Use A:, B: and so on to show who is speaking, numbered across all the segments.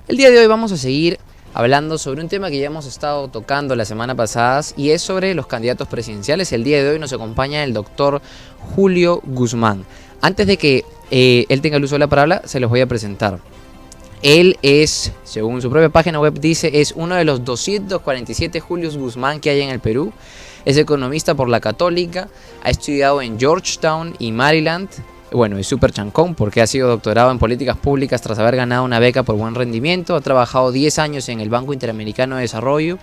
A: El día de hoy vamos a seguir hablando sobre un tema que ya hemos estado tocando la semana pasada y es sobre los candidatos presidenciales. El día de hoy nos acompaña el doctor Julio Guzmán. Antes de que él tenga el uso de la palabra, se los voy a presentar. Él es, según su propia página web dice, es uno de los 247 Julios Guzmán que hay en el Perú. Es economista por la Católica, ha estudiado en Georgetown y Maryland. Bueno, es súper chancón porque ha sido doctorado en políticas públicas tras haber ganado una beca por buen rendimiento. Ha trabajado 10 años en el Banco Interamericano de Desarrollo.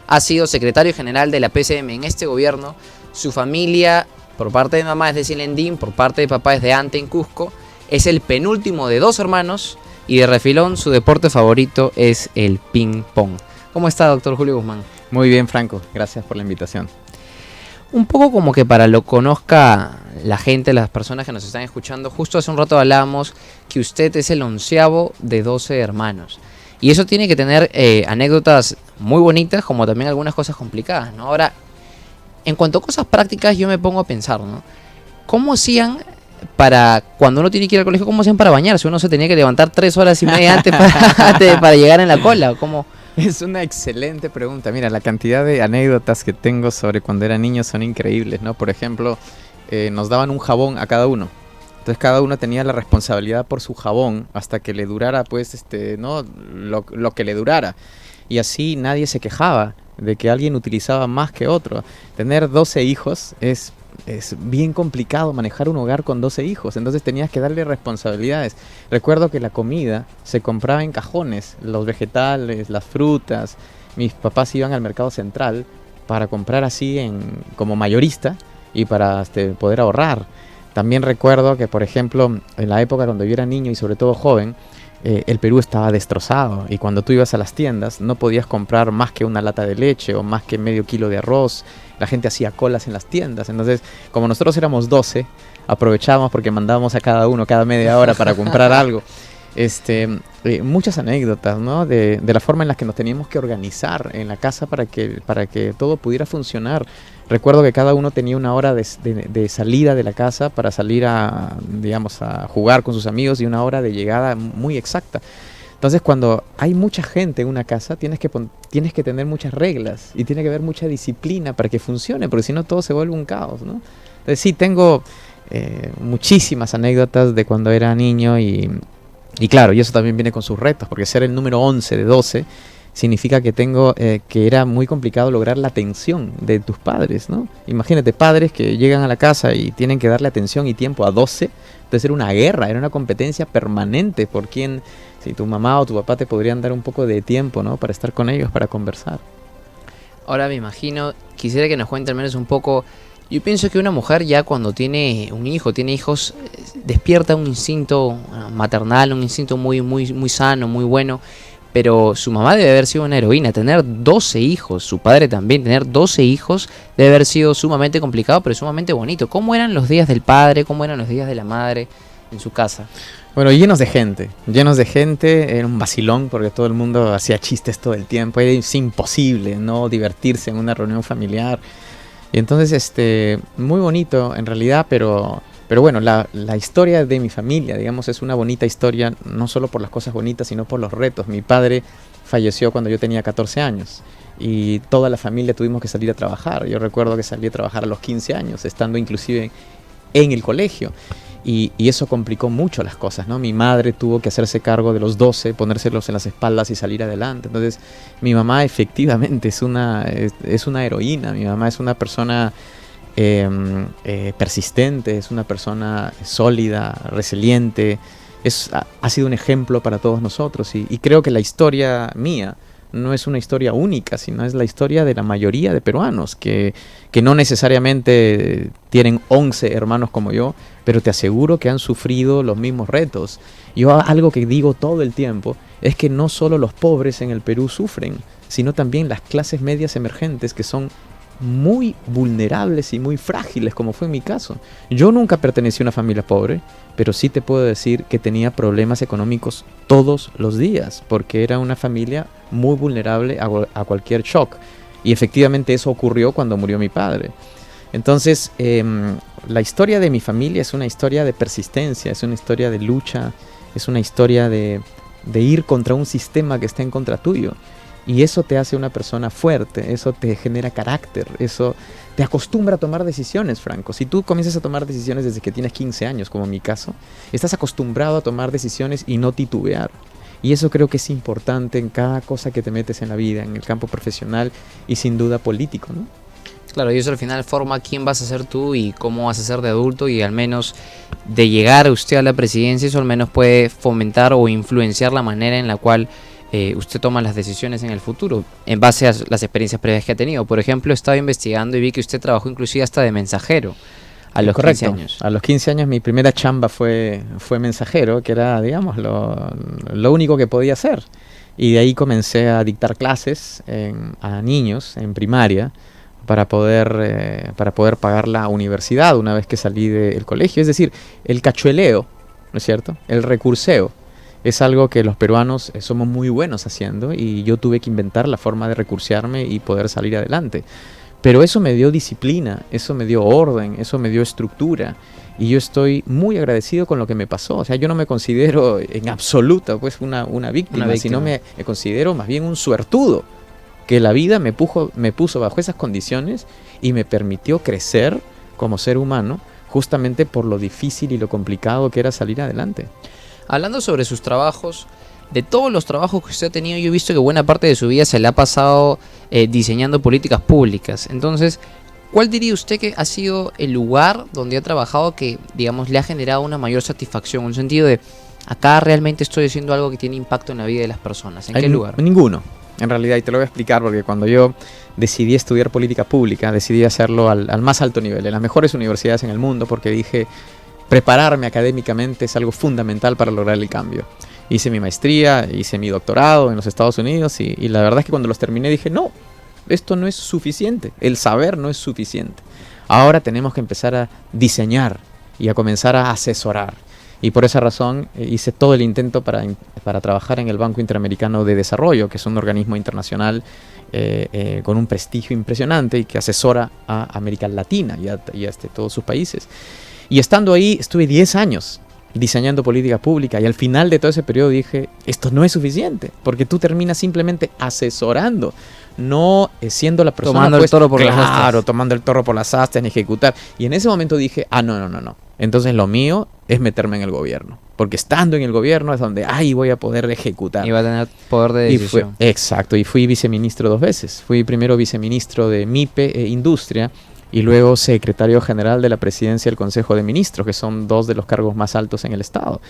A: Ha sido secretario general de la PCM en este gobierno. Su familia, por parte de mamá, es de Silendín, por parte de papá es de Ante, en Cusco. Es el penúltimo de 2 hermanos y de refilón su deporte favorito es el ping pong. ¿Cómo está, doctor Julio Guzmán?
B: Muy bien, Franco. Gracias por la invitación.
A: Un poco como que para lo conozca la gente, las personas que nos están escuchando, justo hace un rato hablábamos que usted es el 11º de 12 hermanos. Y eso tiene que tener anécdotas muy bonitas como también algunas cosas complicadas, ¿no? Ahora, en cuanto a cosas prácticas, yo me pongo a pensar, ¿no? ¿Cómo hacían para, cuando uno tiene que ir al colegio, cómo hacían para bañarse? Uno se tenía que levantar 3 horas y media antes para llegar en la cola, ¿cómo?
B: Es una excelente pregunta. Mira, la cantidad de anécdotas que tengo sobre cuando era niño son increíbles, ¿no? Por ejemplo, nos daban un jabón a cada uno. Entonces cada uno tenía la responsabilidad por su jabón hasta que le durara, pues, ¿no? Lo que le durara. Y así nadie se quejaba de que alguien utilizaba más que otro. Tener 12 hijos es bien complicado manejar un hogar con 12 hijos, entonces tenías que darle responsabilidades. Recuerdo que la comida se compraba en cajones, los vegetales, las frutas. Mis papás iban al mercado central para comprar así como mayorista y para poder ahorrar. También recuerdo que, por ejemplo, en la época cuando yo era niño y sobre todo joven, el Perú estaba destrozado y cuando tú ibas a las tiendas no podías comprar más que una lata de leche o más que medio kilo de arroz. La gente hacía colas en las tiendas, entonces como nosotros éramos 12, aprovechábamos porque mandábamos a cada uno cada media hora para comprar algo. Muchas anécdotas, ¿no? de la forma en la que nos teníamos que organizar en la casa para que todo pudiera funcionar. Recuerdo que cada uno tenía una hora de salida de la casa para salir a jugar con sus amigos y una hora de llegada muy exacta. Entonces, cuando hay mucha gente en una casa, tienes que tener muchas reglas y tiene que haber mucha disciplina para que funcione, porque si no todo se vuelve un caos, ¿no? Entonces sí, tengo muchísimas anécdotas de cuando era niño y claro, y eso también viene con sus retos, porque ser el número 11 de 12 significa que era muy complicado lograr la atención de tus padres, ¿no? Imagínate, padres que llegan a la casa y tienen que darle atención y tiempo a 12, entonces era una guerra, era una competencia permanente por quién, si tu mamá o tu papá te podrían dar un poco de tiempo, ¿no? Para estar con ellos, para conversar.
A: Ahora me imagino, quisiera que nos cuente al menos un poco. Yo pienso que una mujer ya cuando tiene un hijo, tiene hijos, despierta un instinto maternal, un instinto muy, muy, muy sano, muy bueno. Pero su mamá debe haber sido una heroína. Tener 12 hijos, su padre también, tener 12 hijos debe haber sido sumamente complicado, pero sumamente bonito. ¿Cómo eran los días del padre? ¿Cómo eran los días de la madre en su casa?
B: Bueno, llenos de gente, era un vacilón porque todo el mundo hacía chistes todo el tiempo, es imposible no divertirse en una reunión familiar. Y entonces, muy bonito en realidad, pero bueno, la historia de mi familia, digamos, es una bonita historia, no solo por las cosas bonitas, sino por los retos. Mi padre falleció cuando yo tenía 14 años y toda la familia tuvimos que salir a trabajar. Yo recuerdo que salí a trabajar a los 15 años, estando inclusive en el colegio. Y eso complicó mucho las cosas, ¿no? Mi madre tuvo que hacerse cargo de los 12, ponérselos en las espaldas y salir adelante. Entonces, mi mamá efectivamente es una heroína. Mi mamá es una persona persistente, es una persona sólida, resiliente. Ha sido un ejemplo para todos nosotros. Y creo que la historia mía no es una historia única, sino es la historia de la mayoría de peruanos que no necesariamente tienen 11 hermanos como yo, pero te aseguro que han sufrido los mismos retos. Yo algo que digo todo el tiempo es que no solo los pobres en el Perú sufren, sino también las clases medias emergentes que son muy vulnerables y muy frágiles, como fue en mi caso. Yo nunca pertenecí a una familia pobre, pero sí te puedo decir que tenía problemas económicos todos los días, porque era una familia muy vulnerable a cualquier shock. Y efectivamente eso ocurrió cuando murió mi padre. Entonces, la historia de mi familia es una historia de persistencia, es una historia de lucha, es una historia de de ir contra un sistema que está en contra tuyo. Y eso te hace una persona fuerte, eso te genera carácter, eso te acostumbra a tomar decisiones, Franco. Si tú comienzas a tomar decisiones desde que tienes 15 años, como en mi caso, estás acostumbrado a tomar decisiones y no titubear. Y eso creo que es importante en cada cosa que te metes en la vida, en el campo profesional y sin duda político, ¿no?
A: Claro, y eso al final forma quién vas a ser tú y cómo vas a ser de adulto, y al menos de llegar usted a la presidencia, eso al menos puede fomentar o influenciar la manera en la cual usted toma las decisiones en el futuro, en base a las experiencias previas que ha tenido. Por ejemplo, estaba investigando y vi que usted trabajó inclusive hasta de mensajero a los 15 años.
B: A los 15 años mi primera chamba fue mensajero, que era, digamos, lo único que podía hacer. Y de ahí comencé a dictar clases a niños en primaria para poder pagar la universidad una vez que salí del colegio. Es decir, el cachueleo, ¿no es cierto? El recurseo. Es algo que los peruanos somos muy buenos haciendo, y yo tuve que inventar la forma de recursearme y poder salir adelante. Pero eso me dio disciplina, eso me dio orden, eso me dio estructura, y yo estoy muy agradecido con lo que me pasó. O sea, yo no me considero en absoluto pues una víctima, sino me considero más bien un suertudo, que la vida me puso bajo esas condiciones y me permitió crecer como ser humano, justamente por lo difícil y lo complicado que era salir adelante.
A: Hablando sobre sus trabajos, de todos los trabajos que usted ha tenido, yo he visto que buena parte de su vida se le ha pasado diseñando políticas públicas. Entonces, ¿cuál diría usted que ha sido el lugar donde ha trabajado que, digamos, le ha generado una mayor satisfacción? Un sentido de, acá realmente estoy haciendo algo que tiene impacto en la vida de las personas. ¿En qué lugar?
B: Ninguno, en realidad, y te lo voy a explicar, porque cuando yo decidí estudiar política pública, decidí hacerlo al más alto nivel, en las mejores universidades en el mundo, porque dije, prepararme académicamente es algo fundamental para lograr el cambio. Hice mi maestría, hice mi doctorado en los Estados Unidos, y la verdad es que cuando los terminé dije, no, esto no es suficiente, el saber no es suficiente. Ahora tenemos que empezar a diseñar y a comenzar a asesorar. Y por esa razón hice todo el intento para trabajar en el Banco Interamericano de Desarrollo, que es un organismo internacional con un prestigio impresionante y que asesora a América Latina y a todos sus países. Y estando ahí estuve 10 años diseñando política pública, y al final de todo ese periodo dije, esto no es suficiente, porque tú terminas simplemente asesorando, no siendo la persona
A: tomando el toro por las astas.
B: Claro, tomando el toro por las astas, en ejecutar. Y en ese momento dije, no. Entonces lo mío es meterme en el gobierno, porque estando en el gobierno es donde ahí voy a poder ejecutar.
A: Y va a tener poder de decisión.
B: Exacto, y fui viceministro 2 veces. Fui primero viceministro de MIPE e Industria, y luego secretario general de la presidencia del Consejo de Ministros, que son 2 de los cargos más altos en el Estado.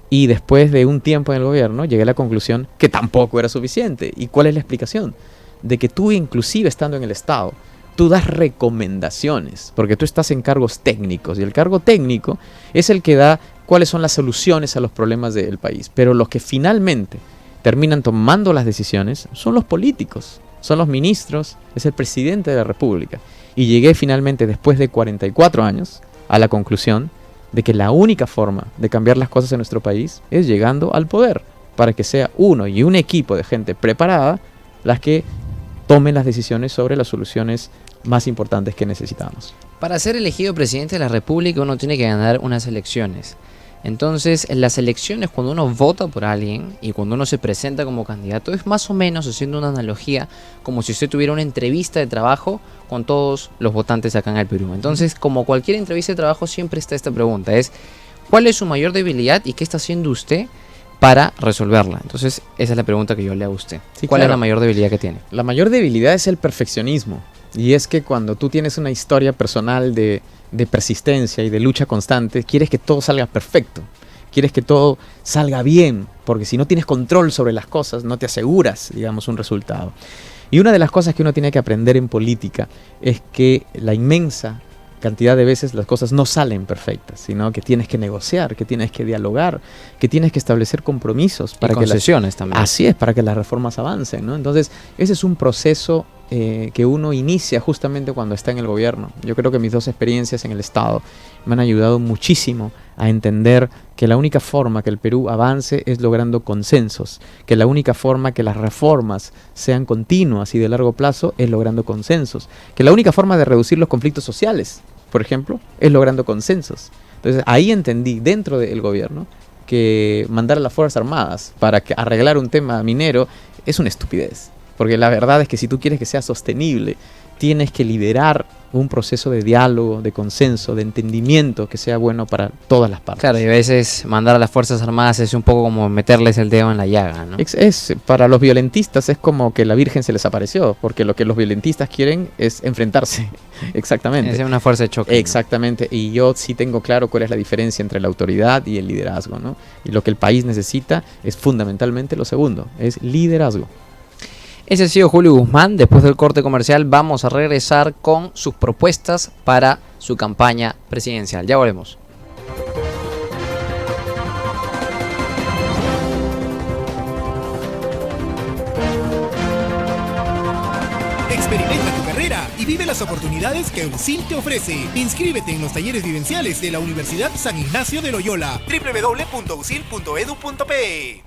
B: Y después de un tiempo en el gobierno, llegué a la conclusión que tampoco era suficiente. ¿Y cuál es la explicación? De que tú, inclusive estando en el Estado, tú das recomendaciones, porque tú estás en cargos técnicos, y el cargo técnico es el que da cuáles son las soluciones a los problemas del país. Pero los que finalmente terminan tomando las decisiones son los políticos, son los ministros, es el presidente de la República. Y llegué finalmente, después de 44 años, a la conclusión de que la única forma de cambiar las cosas en nuestro país es llegando al poder, para que sea uno y un equipo de gente preparada las que tomen las decisiones sobre las soluciones más importantes que necesitamos.
A: Para ser elegido presidente de la República uno tiene que ganar unas elecciones. Entonces, en las elecciones, cuando uno vota por alguien y cuando uno se presenta como candidato, es más o menos, haciendo una analogía, como si usted tuviera una entrevista de trabajo con todos los votantes acá en el Perú. Entonces, como cualquier entrevista de trabajo, siempre está esta pregunta, es ¿cuál es su mayor debilidad y qué está haciendo usted para resolverla? Entonces, esa es la pregunta que yo le hago a usted.
B: Sí,
A: ¿Cuál
B: claro.
A: es la mayor debilidad que tiene?
B: La mayor debilidad es el perfeccionismo. Y es que cuando tú tienes una historia personal de persistencia y de lucha constante, quieres que todo salga perfecto. Quieres que todo salga bien, porque si no tienes control sobre las cosas, no te aseguras, digamos, un resultado. Y una de las cosas que uno tiene que aprender en política es que la inmensa cantidad de veces las cosas no salen perfectas, sino que tienes que negociar, que tienes que dialogar, que tienes que establecer compromisos para
A: y concesiones también.
B: Así es, para que las reformas avancen, ¿no? Entonces, ese es un proceso que uno inicia justamente cuando está en el gobierno. Yo creo que mis 2 experiencias en el Estado me han ayudado muchísimo a entender que la única forma que el Perú avance es logrando consensos, que la única forma que las reformas sean continuas y de largo plazo es logrando consensos, que la única forma de reducir los conflictos sociales, por ejemplo, es logrando consensos. Entonces ahí entendí, dentro del gobierno, que mandar a las Fuerzas Armadas para arreglar un tema minero es una estupidez. Porque la verdad es que si tú quieres que sea sostenible, tienes que liderar un proceso de diálogo, de consenso, de entendimiento que sea bueno para todas las partes.
A: Claro, y a veces mandar a las Fuerzas Armadas es un poco como meterles el dedo en la llaga, ¿no?
B: Para los violentistas es como que la Virgen se les apareció, porque lo que los violentistas quieren es enfrentarse. Exactamente.
A: Es una fuerza de choque.
B: Exactamente, ¿no? Y yo sí tengo claro cuál es la diferencia entre la autoridad y el liderazgo, ¿no? Y lo que el país necesita es fundamentalmente lo segundo, es liderazgo.
A: Ese ha sido Julio Guzmán. Después del corte comercial vamos a regresar con sus propuestas para su campaña presidencial. Ya volvemos.
C: Experimenta tu carrera y vive las oportunidades que USIL te ofrece. Inscríbete en los talleres vivenciales de la Universidad San Ignacio de Loyola. www.usil.edu.pe.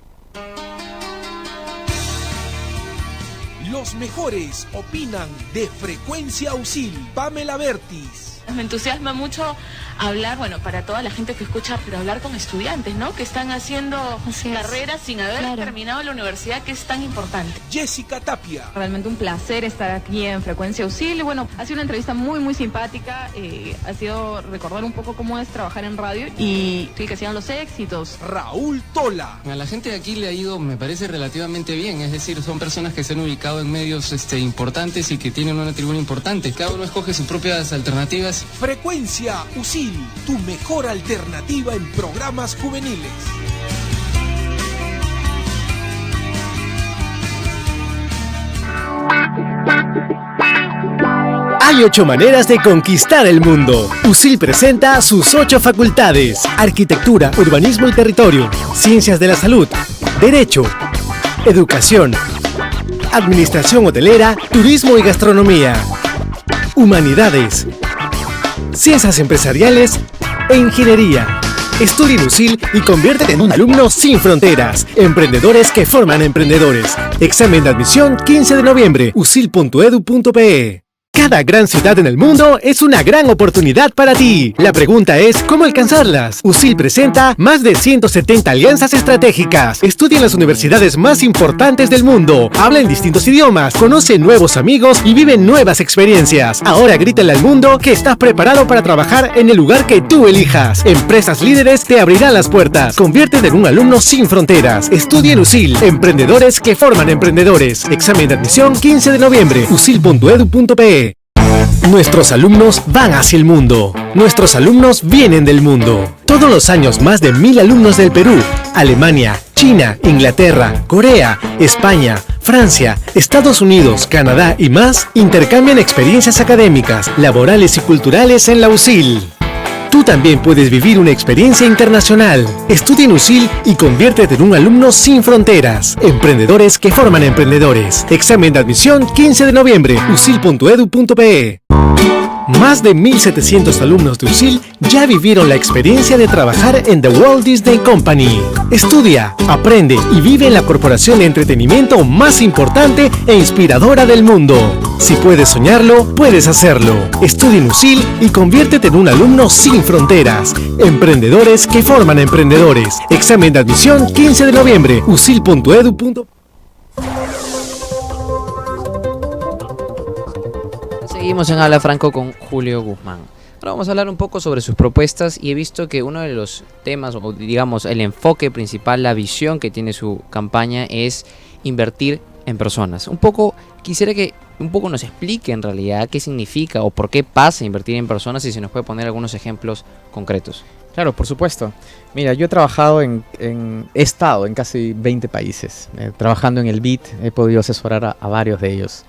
D: Los mejores opinan de Frecuencia USIL. Pamela Bertis.
E: Me entusiasma mucho hablar, bueno, para toda la gente que escucha, pero hablar con estudiantes, ¿no? Que están haciendo carreras sin haber terminado la universidad, que es tan importante.
D: Jessica Tapia.
F: Realmente un placer estar aquí en Frecuencia USIL. Y bueno, ha sido una entrevista muy simpática. Ha sido recordar un poco cómo es trabajar en radio y que sean los éxitos.
D: Raúl Tola.
G: A la gente de aquí le ha ido, me parece, relativamente bien. Es decir, son personas que se han ubicado en medios importantes y que tienen una tribuna importante. Cada uno escoge sus propias alternativas.
D: Frecuencia USIL, tu mejor alternativa en programas juveniles.
C: Hay 8 maneras de conquistar el mundo. USIL presenta sus 8 facultades: arquitectura, urbanismo y territorio, ciencias de la salud, derecho, educación, administración hotelera, turismo y gastronomía, humanidades, ciencias empresariales e ingeniería. Estudia en USIL y conviértete en un alumno sin fronteras. Emprendedores que forman emprendedores. Examen de admisión 15 de noviembre. usil.edu.pe. Cada gran ciudad en el mundo es una gran oportunidad para ti. La pregunta es, ¿cómo alcanzarlas? USIL presenta más de 170 alianzas estratégicas. Estudia en las universidades más importantes del mundo. Habla en distintos idiomas, conoce nuevos amigos y vive nuevas experiencias. Ahora grítale al mundo que estás preparado para trabajar en el lugar que tú elijas. Empresas líderes te abrirán las puertas. Conviértete en un alumno sin fronteras. Estudia en USIL. Emprendedores que forman emprendedores. Examen de admisión 15 de noviembre. usil.edu.pe. Nuestros alumnos van hacia el mundo. Nuestros alumnos vienen del mundo. Todos los años más de 1000 alumnos del Perú, Alemania, China, Inglaterra, Corea, España, Francia, Estados Unidos, Canadá y más intercambian experiencias académicas, laborales y culturales en la USIL. Tú también puedes vivir una experiencia internacional. Estudia en USIL y conviértete en un alumno sin fronteras. Emprendedores que forman emprendedores. Examen de admisión 15 de noviembre. usil.edu.pe. Más de 1.700 alumnos de USIL ya vivieron la experiencia de trabajar en The Walt Disney Company. Estudia, aprende y vive en la corporación de entretenimiento más importante e inspiradora del mundo. Si puedes soñarlo, puedes hacerlo. Estudia en USIL y conviértete en un alumno sin fronteras. Emprendedores que forman emprendedores. Examen de admisión 15 de noviembre. usil.edu.pe.
A: Seguimos en Habla Franco con Julio Guzmán. Ahora vamos a hablar un poco sobre sus propuestas y he visto que uno de los temas, o digamos el enfoque principal, la visión que tiene su campaña es invertir en personas. Quisiera que nos explique en realidad qué significa o por qué pasa invertir en personas y si nos puede poner algunos ejemplos concretos.
B: Claro, por supuesto. Mira, yo he trabajado he estado en casi 20 países. Trabajando en el BID he podido asesorar a varios de ellos.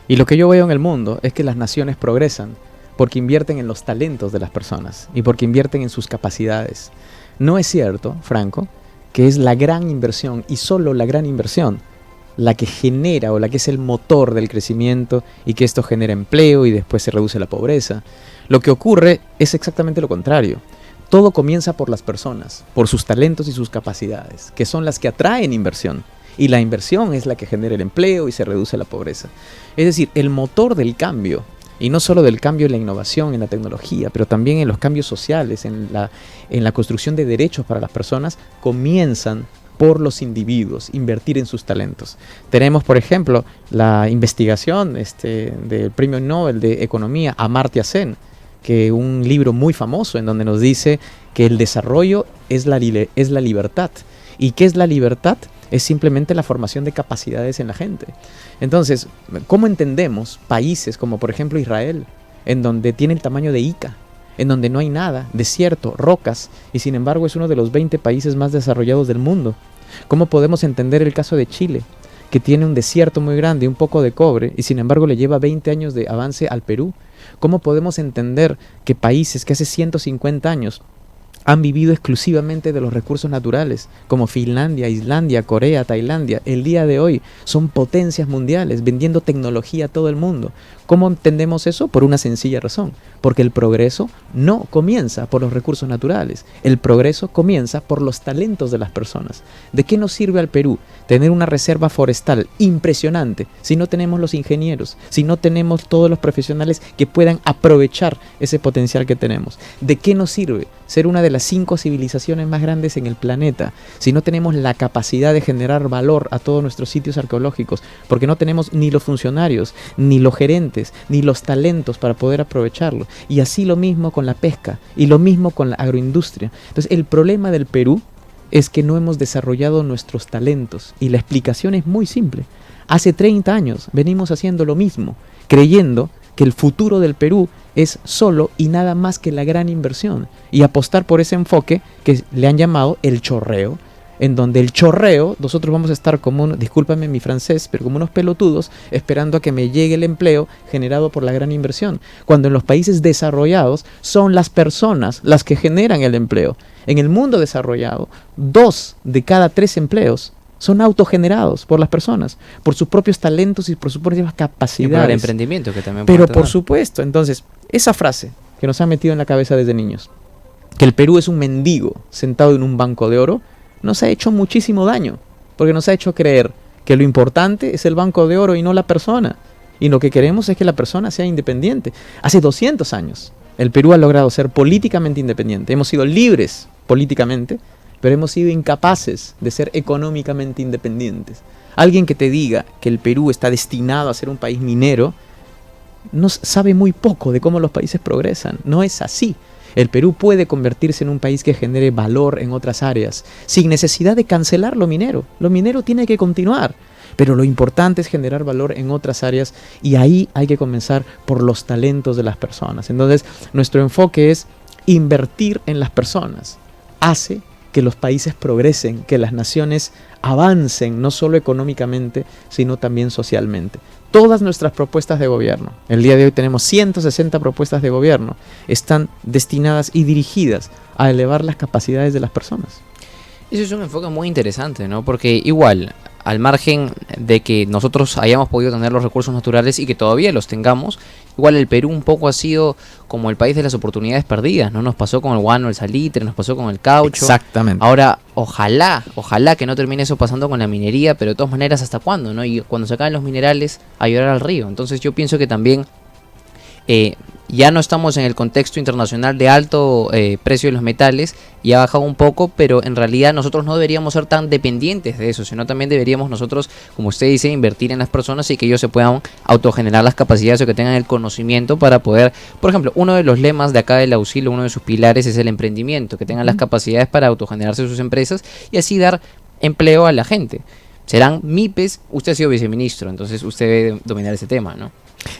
B: Y lo que yo veo en el mundo es que las naciones progresan porque invierten en los talentos de las personas y porque invierten en sus capacidades. No es cierto, Franco, que es la gran inversión y solo la gran inversión la que genera o la que es el motor del crecimiento y que esto genera empleo y después se reduce la pobreza. Lo que ocurre es exactamente lo contrario. Todo comienza por las personas, por sus talentos y sus capacidades, que son las que atraen inversión. Y la inversión es la que genera el empleo y se reduce la pobreza. Es decir, el motor del cambio y no solo del cambio en la innovación, en la tecnología, pero también en los cambios sociales, en la construcción de derechos para las personas, comienzan por los individuos, invertir en sus talentos. Tenemos, por ejemplo, la investigación del Premio Nobel de Economía, Amartya Sen, que un libro muy famoso en donde nos dice que el desarrollo es la libertad. ¿Y qué es la libertad? Es simplemente la formación de capacidades en la gente. Entonces, ¿cómo entendemos países como por ejemplo Israel, en donde tiene el tamaño de Ica, en donde no hay nada, desierto, rocas, y sin embargo es uno de los 20 países más desarrollados del mundo? ¿Cómo podemos entender el caso de Chile, que tiene un desierto muy grande y un poco de cobre, y sin embargo le lleva 20 años de avance al Perú? ¿Cómo podemos entender que países que hace 150 años han vivido exclusivamente de los recursos naturales, como Finlandia, Islandia, Corea, Tailandia, el día de hoy son potencias mundiales, vendiendo tecnología a todo el mundo? ¿Cómo entendemos eso? Por una sencilla razón, porque el progreso no comienza por los recursos naturales, el progreso comienza por los talentos de las personas. ¿De qué nos sirve al Perú tener una reserva forestal impresionante si no tenemos los ingenieros, si no tenemos todos los profesionales que puedan aprovechar ese potencial que tenemos? ¿De qué nos sirve ser una de las 5 civilizaciones más grandes en el planeta si no tenemos la capacidad de generar valor a todos nuestros sitios arqueológicos? Porque no tenemos ni los funcionarios, ni los gerentes, ni los talentos para poder aprovecharlo. Y así lo mismo con la pesca, y lo mismo con la agroindustria. Entonces el problema del Perú es que no hemos desarrollado nuestros talentos, y la explicación es muy simple. Hace 30 años venimos haciendo lo mismo, creyendo que el futuro del Perú es solo y nada más que la gran inversión, y apostar por ese enfoque que le han llamado el chorreo, en donde el chorreo, nosotros vamos a estar como, discúlpame mi francés, pero como unos pelotudos, esperando a que me llegue el empleo generado por la gran inversión, cuando en los países desarrollados son las personas las que generan el empleo. En el mundo desarrollado, 2 de cada 3 empleos son autogenerados por las personas, por sus propios talentos y por sus propias capacidades. Y por
A: el emprendimiento que también
B: Pero por supuesto, entonces, esa frase que nos han metido en la cabeza desde niños, que el Perú es un mendigo sentado en un banco de oro, nos ha hecho muchísimo daño, porque nos ha hecho creer que lo importante es el banco de oro y no la persona, y lo que queremos es que la persona sea independiente. Hace 200 años el Perú ha logrado ser políticamente independiente, hemos sido libres políticamente, pero hemos sido incapaces de ser económicamente independientes. Alguien que te diga que el Perú está destinado a ser un país minero, sabe muy poco de cómo los países progresan. No es así. El Perú puede convertirse en un país que genere valor en otras áreas, sin necesidad de cancelar lo minero. Lo minero tiene que continuar, pero lo importante es generar valor en otras áreas, y ahí hay que comenzar por los talentos de las personas. Entonces, nuestro enfoque es invertir en las personas. Hace que los países progresen, que las naciones avancen, no solo económicamente, sino también socialmente. Todas nuestras propuestas de gobierno, el día de hoy tenemos 160 propuestas de gobierno, están destinadas y dirigidas a elevar las capacidades de las personas.
A: Eso es un enfoque muy interesante, ¿no? Porque igual, al margen de que nosotros hayamos podido tener los recursos naturales y que todavía los tengamos, igual el Perú un poco ha sido como el país de las oportunidades perdidas, ¿no? Nos pasó con el guano, el salitre, nos pasó con el caucho.
B: Exactamente.
A: Ahora, ojalá que no termine eso pasando con la minería, pero de todas maneras, ¿hasta cuándo, no? Y cuando se acaben los minerales, a llorar al río. Entonces yo pienso que también ya no estamos en el contexto internacional de alto precio de los metales, y ha bajado un poco, pero en realidad nosotros no deberíamos ser tan dependientes de eso, sino también deberíamos nosotros, como usted dice, invertir en las personas y que ellos se puedan autogenerar las capacidades o que tengan el conocimiento para poder, por ejemplo, uno de los lemas de acá del auxilio, uno de sus pilares es el emprendimiento, que tengan las capacidades para autogenerarse sus empresas y así dar empleo a la gente. Serán MIPES, usted ha sido viceministro, entonces usted debe dominar ese tema, ¿no?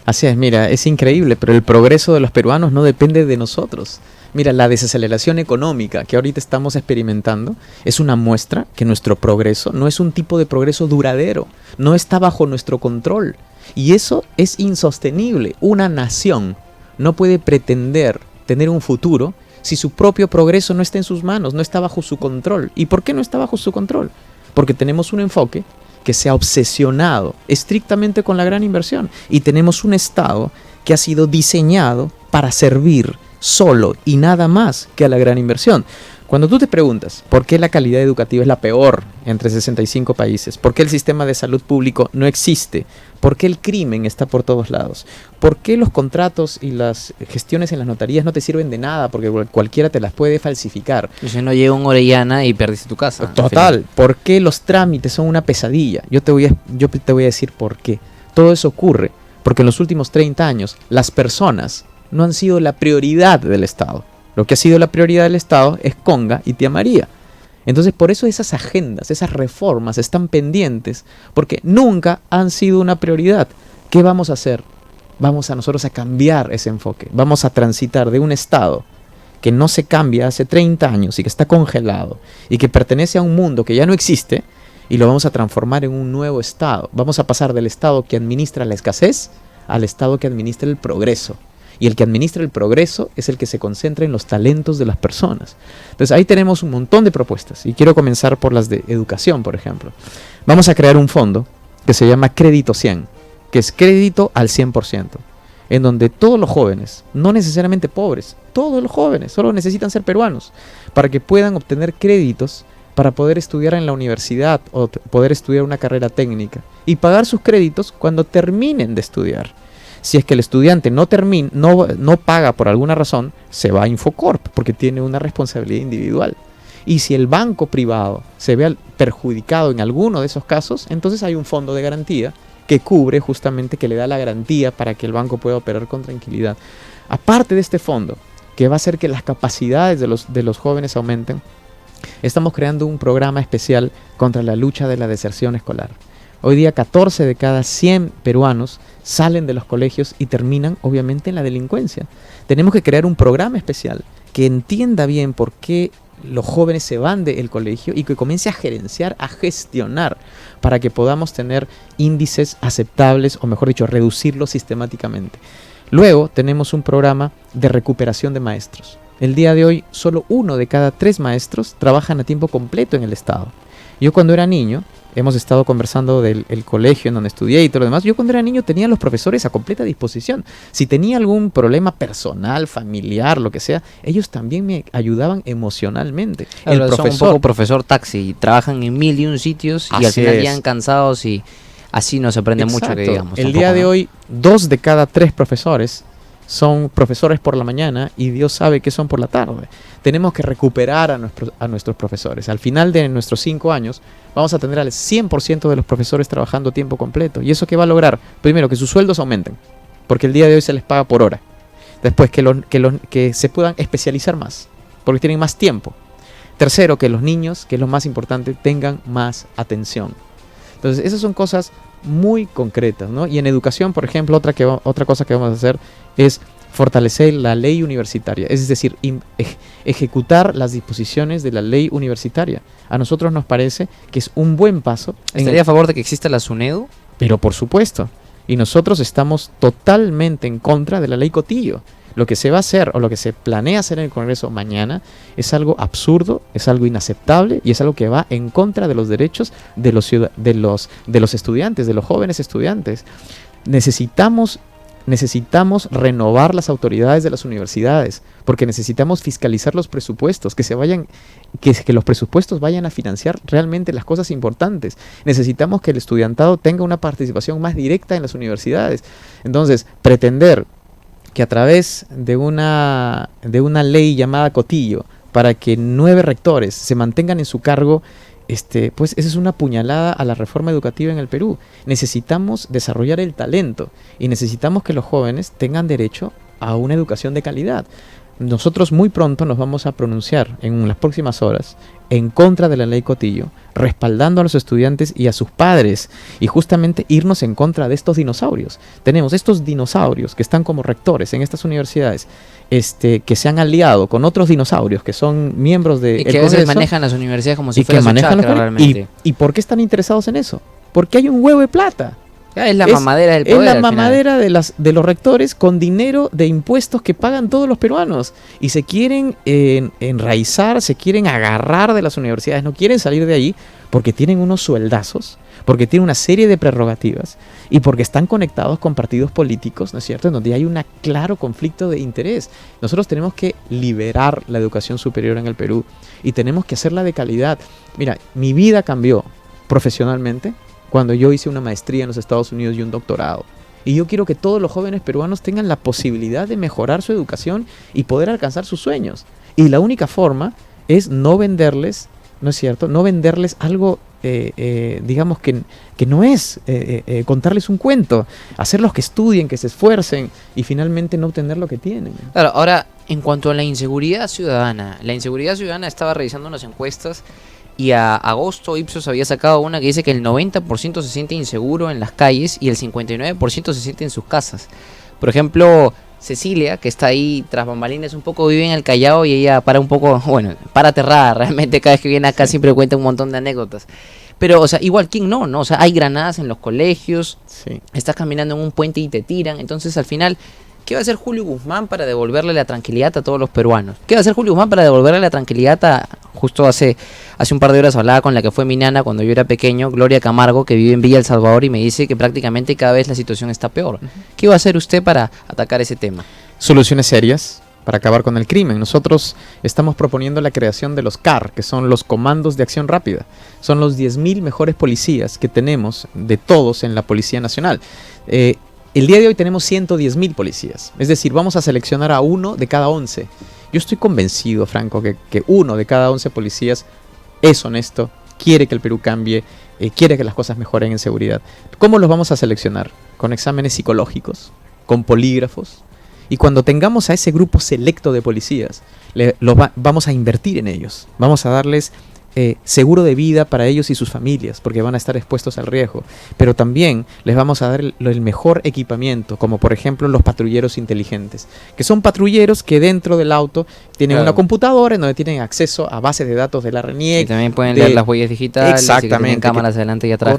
B: Así es, mira, es increíble, pero el progreso de los peruanos no depende de nosotros. Mira, la desaceleración económica que ahorita estamos experimentando es una muestra que nuestro progreso no es un tipo de progreso duradero, no está bajo nuestro control. Y eso es insostenible. Una nación no puede pretender tener un futuro si su propio progreso no está en sus manos, no está bajo su control. ¿Y por qué no está bajo su control? Porque tenemos un enfoque que se ha obsesionado estrictamente con la gran inversión, y tenemos un Estado que ha sido diseñado para servir solo y nada más que a la gran inversión. Cuando tú te preguntas por qué la calidad educativa es la peor entre 65 países, por qué el sistema de salud público no existe, por qué el crimen está por todos lados, por qué los contratos y las gestiones en las notarías no te sirven de nada porque cualquiera te las puede falsificar.
A: Y si no llega un Orellana y perdiste tu casa.
B: Total, ¿por qué los trámites son una pesadilla? Yo te voy a decir por qué. Todo eso ocurre porque en los últimos 30 años las personas no han sido la prioridad del Estado. Lo que ha sido la prioridad del Estado es Conga y Tía María. Entonces, por eso esas agendas, esas reformas están pendientes, porque nunca han sido una prioridad. ¿Qué vamos a hacer? Vamos a nosotros a cambiar ese enfoque. Vamos a transitar de un Estado que no se cambia hace 30 años y que está congelado y que pertenece a un mundo que ya no existe, y lo vamos a transformar en un nuevo Estado. Vamos a pasar del Estado que administra la escasez al Estado que administra el progreso. Y el que administra el progreso es el que se concentra en los talentos de las personas. Entonces ahí tenemos un montón de propuestas. Y quiero comenzar por las de educación, por ejemplo. Vamos a crear un fondo que se llama Crédito 100, que es crédito al 100%, en donde todos los jóvenes, no necesariamente pobres, todos los jóvenes, solo necesitan ser peruanos, para que puedan obtener créditos para poder estudiar en la universidad o poder estudiar una carrera técnica y pagar sus créditos cuando terminen de estudiar. Si es que el estudiante no paga por alguna razón, se va a Infocorp porque tiene una responsabilidad individual. Y si el banco privado se ve perjudicado en alguno de esos casos, entonces hay un fondo de garantía que cubre justamente, que le da la garantía para que el banco pueda operar con tranquilidad. Aparte de este fondo, que va a hacer que las capacidades de los jóvenes aumenten, estamos creando un programa especial contra la lucha de la deserción escolar. Hoy día 14 de cada 100 peruanos salen de los colegios y terminan obviamente en la delincuencia. Tenemos que crear un programa especial que entienda bien por qué los jóvenes se van del colegio y que comience a gerenciar, a gestionar, para que podamos tener índices aceptables, o mejor dicho, reducirlos sistemáticamente. Luego tenemos un programa de recuperación de maestros. El día de hoy solo 1 de cada 3 maestros trabajan a tiempo completo en el Estado. Yo cuando era niño, hemos estado conversando del colegio en donde estudié y todo lo demás. Yo cuando era niño tenía a los profesores a completa disposición. Si tenía algún problema personal, familiar, lo que sea, ellos también me ayudaban emocionalmente.
A: Claro, el profesor, son un poco profesor taxi, trabajan en 1001 sitios y al final llegan cansados y así no se aprende mucho, que digamos.
B: El día de hoy, 2 de cada 3 profesores son profesores por la mañana y Dios sabe que son por la tarde. Tenemos que recuperar a nuestros profesores. Al final de nuestros 5 años vamos a tener al 100% de los profesores trabajando a tiempo completo. ¿Y eso qué va a lograr? Primero, que sus sueldos aumenten, porque el día de hoy se les paga por hora. Después, que se puedan especializar más, porque tienen más tiempo. Tercero, que los niños, que es lo más importante, tengan más atención. Entonces, esas son cosas muy concretas, ¿no? Y en educación, por ejemplo, otra cosa que vamos a hacer es fortalecer la ley universitaria, es decir, ejecutar las disposiciones de la ley universitaria. A nosotros nos parece que es un buen paso.
A: ¿Estaría a favor de que exista la SUNEDU?
B: Pero por supuesto. Y nosotros estamos totalmente en contra de la ley Cotillo. Lo que se va a hacer o lo que se planea hacer en el Congreso mañana es algo absurdo, es algo inaceptable y es algo que va en contra de los derechos de los estudiantes, de los jóvenes estudiantes. Necesitamos renovar las autoridades de las universidades, porque necesitamos fiscalizar los presupuestos, que los presupuestos vayan a financiar realmente las cosas importantes. Necesitamos que el estudiantado tenga una participación más directa en las universidades. Entonces, pretender que a través de una ley llamada Cotillo, para que 9 rectores se mantengan en su cargo, pues esa es una puñalada a la reforma educativa en el Perú. Necesitamos desarrollar el talento y necesitamos que los jóvenes tengan derecho a una educación de calidad. Nosotros muy pronto nos vamos a pronunciar en las próximas horas en contra de la ley Cotillo, respaldando a los estudiantes y a sus padres, y justamente irnos en contra de estos dinosaurios. Tenemos estos dinosaurios que están como rectores en estas universidades, que se han aliado con otros dinosaurios que son miembros de
A: y que a veces manejan las universidades como si fuera su chakra realmente.
B: ¿Y por qué están interesados en eso? Porque hay un huevo de plata.
A: Es la mamadera del poder.
B: Es la mamadera de los rectores con dinero de impuestos que pagan todos los peruanos. Y se quieren enraizar, se quieren agarrar de las universidades, no quieren salir de ahí porque tienen unos sueldazos, porque tienen una serie de prerrogativas y porque están conectados con partidos políticos, ¿no es cierto?, en donde hay un claro conflicto de interés. Nosotros tenemos que liberar la educación superior en el Perú y tenemos que hacerla de calidad. Mira, mi vida cambió profesionalmente cuando yo hice una maestría en los Estados Unidos y un doctorado. Y yo quiero que todos los jóvenes peruanos tengan la posibilidad de mejorar su educación y poder alcanzar sus sueños. Y la única forma es no venderles, ¿no es cierto?, no venderles algo, digamos, que no es contarles un cuento, hacerlos que estudien, que se esfuercen y finalmente no obtener lo que tienen.
A: Claro, ahora, en cuanto a la inseguridad ciudadana estaba revisando unas encuestas y a agosto Ipsos había sacado una que dice que el 90% se siente inseguro en las calles y el 59% se siente en sus casas. Por ejemplo, Cecilia, que está ahí tras bambalinas un poco, vive en el Callao y ella para un poco, bueno, para aterrada realmente cada vez que viene acá, siempre cuenta un montón de anécdotas. Pero, o sea, igual, ¿quién no? O sea, hay granadas en los colegios,
B: Sí.
A: estás caminando en un puente y te tiran, entonces al final, ¿qué va a hacer Julio Guzmán para devolverle la tranquilidad a todos los peruanos? ¿Qué va a hacer Julio Guzmán para devolverle la tranquilidad a, justo hace un par de horas hablaba con la que fue mi nana cuando yo era pequeño, Gloria Camargo, que vive en Villa El Salvador, y me dice que prácticamente cada vez la situación está peor? ¿Qué va a hacer usted para atacar ese tema?
B: Soluciones serias para acabar con el crimen. Nosotros estamos proponiendo la creación de los CAR, que son los Comandos de Acción Rápida. Son los 10.000 mejores policías que tenemos de todos en la Policía Nacional. El día de hoy tenemos 110.000 policías, es decir, vamos a seleccionar a 1 de cada 11. Yo estoy convencido, Franco, que 1 de cada 11 policías es honesto, quiere que el Perú cambie, quiere que las cosas mejoren en seguridad. ¿Cómo los vamos a seleccionar? Con exámenes psicológicos, con polígrafos. Y cuando tengamos a ese grupo selecto de policías, vamos a invertir en ellos, vamos a darles seguro de vida para ellos y sus familias, porque van a estar expuestos al riesgo, pero también les vamos a dar el mejor equipamiento, como por ejemplo los patrulleros inteligentes, que son patrulleros que dentro del auto tienen
A: Claro.
B: una computadora en donde tienen acceso a bases de datos de la RENIEC.
A: Y también pueden leer las huellas digitales, y que
B: Exactamente,
A: tienen cámaras adelante y atrás.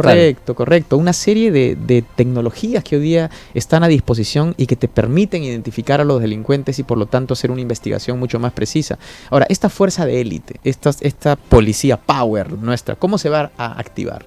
B: Correcto. Una serie de tecnologías que hoy día están a disposición y que te permiten identificar a los delincuentes y por lo tanto hacer una investigación mucho más precisa. Ahora, esta fuerza de élite, esta policía power nuestra, ¿cómo se va a activar?